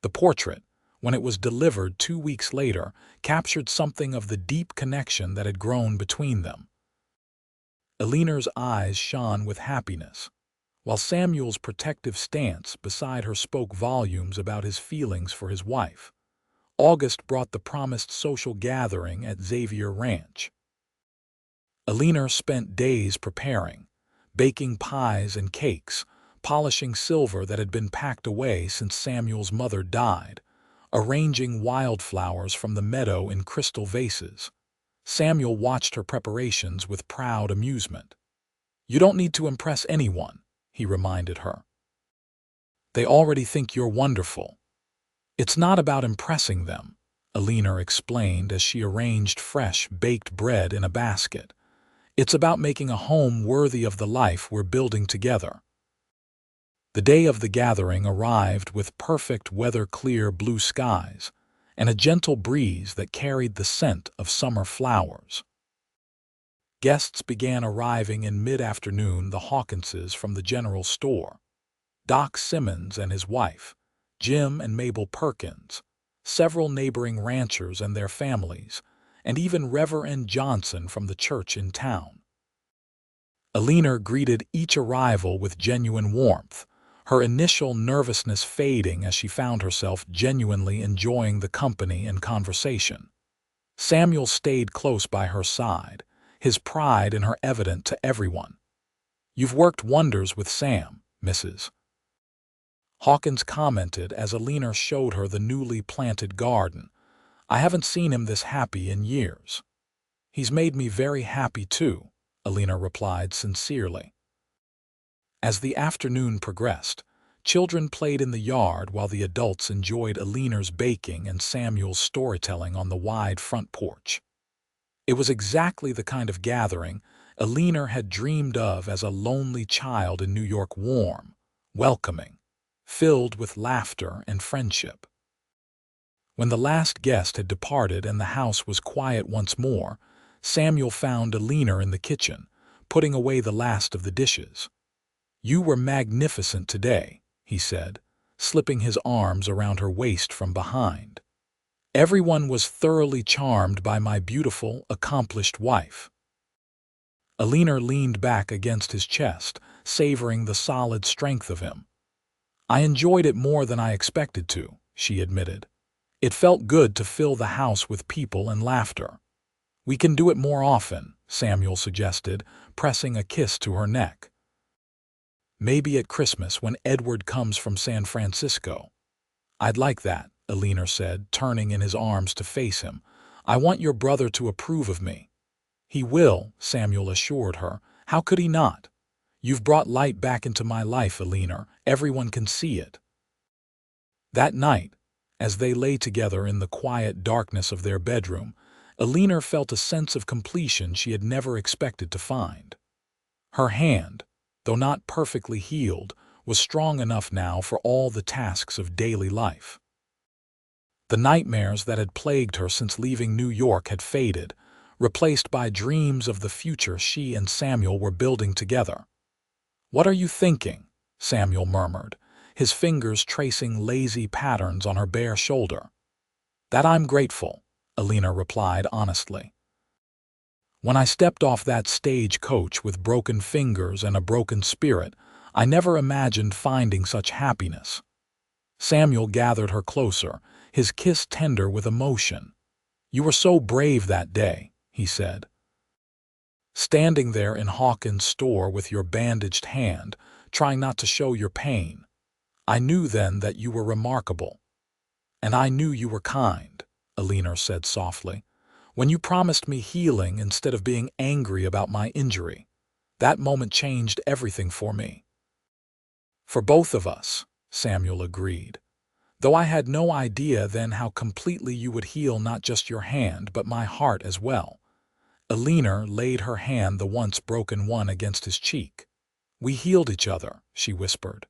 The portrait, when it was delivered 2 weeks later, captured something of the deep connection that had grown between them. Eleanor's eyes shone with happiness, while Samuel's protective stance beside her spoke volumes about his feelings for his wife. August brought the promised social gathering at Xavier Ranch. Eleanor spent days preparing, baking pies and cakes, polishing silver that had been packed away since Samuel's mother died, arranging wildflowers from the meadow in crystal vases. Samuel watched her preparations with proud amusement. "You don't need to impress anyone," he reminded her. "They already think you're wonderful." "It's not about impressing them," Eleanor explained as she arranged fresh, baked bread in a basket. "It's about making a home worthy of the life we're building together." The day of the gathering arrived with perfect weather-clear blue skies and a gentle breeze that carried the scent of summer flowers. Guests began arriving in mid-afternoon, the Hawkinses from the general store, Doc Simmons and his wife, Jim and Mabel Perkins, several neighboring ranchers and their families, and even Reverend Johnson from the church in town. Eleanor greeted each arrival with genuine warmth, her initial nervousness fading as she found herself genuinely enjoying the company and conversation. Samuel stayed close by her side, his pride in her evident to everyone. "You've worked wonders with Sam, Mrs. Hawkins commented as Eleanor showed her the newly planted garden. "I haven't seen him this happy in years." "He's made me very happy too," Eleanor replied sincerely. As the afternoon progressed, children played in the yard while the adults enjoyed Eleanor's baking and Samuel's storytelling on the wide front porch. It was exactly the kind of gathering Eleanor had dreamed of as a lonely child in New York, warm, welcoming, filled with laughter and friendship. When the last guest had departed and the house was quiet once more, Samuel found Eleanor in the kitchen, putting away the last of the dishes. "You were magnificent today," he said, slipping his arms around her waist from behind. "Everyone was thoroughly charmed by my beautiful, accomplished wife." Eleanor leaned back against his chest, savoring the solid strength of him. I enjoyed it more than I expected to, she admitted. It felt good to fill the house with people and laughter. We can do it more often, Samuel suggested, pressing a kiss to her neck. Maybe at Christmas when Edward comes from San Francisco. I'd like that, Eleanor said, turning in his arms to face him. I want your brother to approve of me. He will, Samuel assured her. How could he not? You've brought light back into my life, Eleanor. Everyone can see it. That night, as they lay together in the quiet darkness of their bedroom, Eleanor felt a sense of completion she had never expected to find. Her hand, though not perfectly healed, was strong enough now for all the tasks of daily life. The nightmares that had plagued her since leaving New York had faded, replaced by dreams of the future she and Samuel were building together. "What are you thinking?" Samuel murmured, his fingers tracing lazy patterns on her bare shoulder. "That I'm grateful," Eleanor replied honestly. "When I stepped off that stage coach with broken fingers and a broken spirit, I never imagined finding such happiness." Samuel gathered her closer, his kiss tender with emotion. "You were so brave that day," he said. "Standing there in Hawkins' store with your bandaged hand, trying not to show your pain. I knew then that you were remarkable. And I knew you were kind," Eleanor said softly. "When you promised me healing instead of being angry about my injury, that moment changed everything for me." "For both of us," Samuel agreed. "Though I had no idea then how completely you would heal not just your hand but my heart as well." Eleanor laid her hand, the once broken one, against his cheek. "We healed each other," she whispered.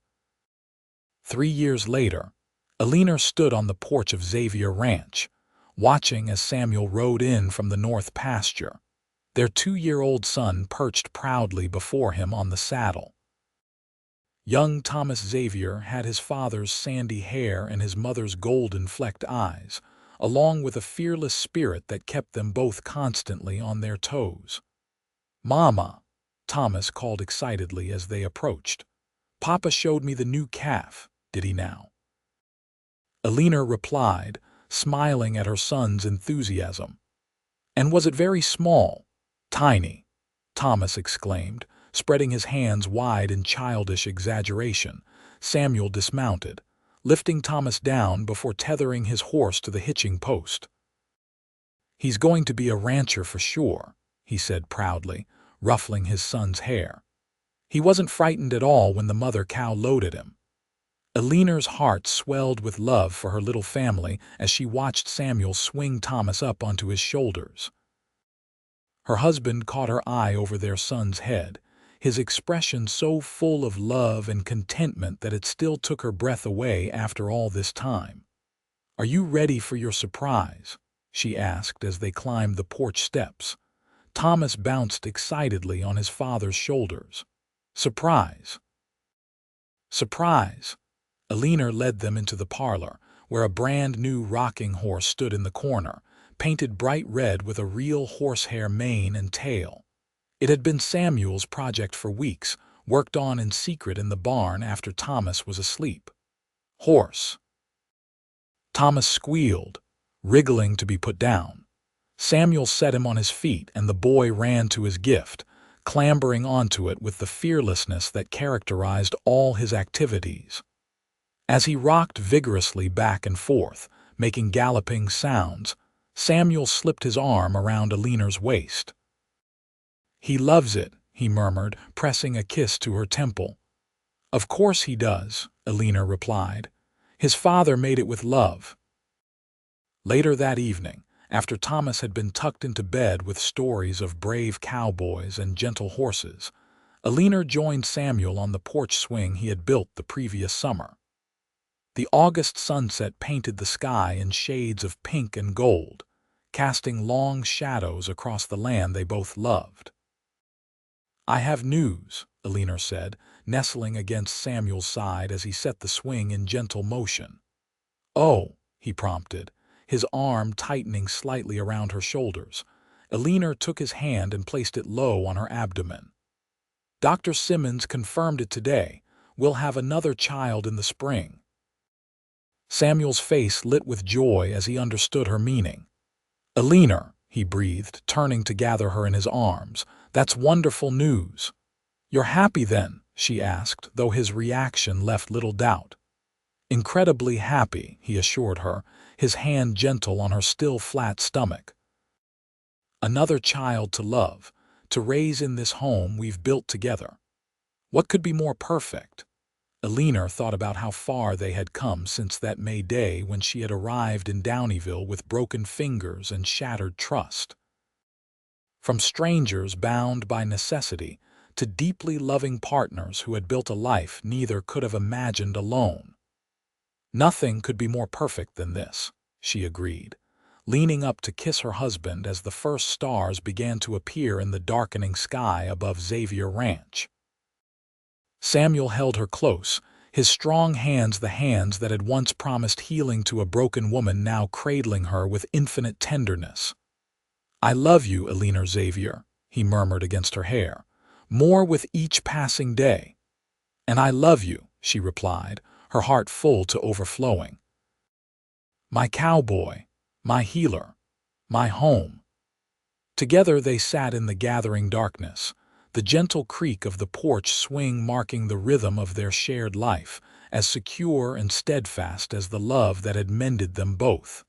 3 years later, Eleanor stood on the porch of Xavier Ranch, watching as Samuel rode in from the north pasture, their 2-year-old son perched proudly before him on the saddle. Young Thomas Xavier had his father's sandy hair and his mother's golden-flecked eyes, along with a fearless spirit that kept them both constantly on their toes. "Mama," Thomas called excitedly as they approached. "Papa showed me the new calf, did he now?" Eleanor replied, smiling at her son's enthusiasm. "And was it very small? Tiny?" Thomas exclaimed, spreading his hands wide in childish exaggeration. Samuel dismounted, lifting Thomas down before tethering his horse to the hitching post. "He's going to be a rancher for sure," he said proudly, ruffling his son's hair. He wasn't frightened at all when the mother cow loaded him. Eleanor's heart swelled with love for her little family as she watched Samuel swing Thomas up onto his shoulders. Her husband caught her eye over their son's head, his expression so full of love and contentment that it still took her breath away after all this time. "Are you ready for your surprise?" she asked as they climbed the porch steps. Thomas bounced excitedly on his father's shoulders. "Surprise! Surprise!" Eleanor led them into the parlor, where a brand-new rocking horse stood in the corner, painted bright red with a real horsehair mane and tail. It had been Samuel's project for weeks, worked on in secret in the barn after Thomas was asleep. "Horse!" Thomas squealed, wriggling to be put down. Samuel set him on his feet, and the boy ran to his gift, clambering onto it with the fearlessness that characterized all his activities. As he rocked vigorously back and forth, making galloping sounds, Samuel slipped his arm around Eleanor's waist. "He loves it," he murmured, pressing a kiss to her temple. "Of course he does," Eleanor replied. "His father made it with love." Later that evening, after Thomas had been tucked into bed with stories of brave cowboys and gentle horses, Eleanor joined Samuel on the porch swing he had built the previous summer. The August sunset painted the sky in shades of pink and gold, casting long shadows across the land they both loved. "I have news," Eleanor said, nestling against Samuel's side as he set the swing in gentle motion. "Oh," he prompted, his arm tightening slightly around her shoulders. Eleanor took his hand and placed it low on her abdomen. "Dr. Simmons confirmed it today. We'll have another child in the spring." Samuel's face lit with joy as he understood her meaning. "Eleanor," he breathed, turning to gather her in his arms, "that's wonderful news." "You're happy then?" she asked, though his reaction left little doubt. "Incredibly happy," he assured her, his hand gentle on her still flat stomach. "Another child to love, to raise in this home we've built together. What could be more perfect?" Eleanor thought about how far they had come since that May day when she had arrived in Downieville with broken fingers and shattered trust. From strangers bound by necessity to deeply loving partners who had built a life neither could have imagined alone. "Nothing could be more perfect than this," she agreed, leaning up to kiss her husband as the first stars began to appear in the darkening sky above Xavier Ranch. Samuel held her close, his strong hands the hands that had once promised healing to a broken woman now cradling her with infinite tenderness. "I love you, Eleanor Xavier," he murmured against her hair, "more with each passing day." "And I love you," she replied, her heart full to overflowing. "My cowboy, my healer, my home." Together they sat in the gathering darkness, the gentle creak of the porch swing marking the rhythm of their shared life, as secure and steadfast as the love that had mended them both.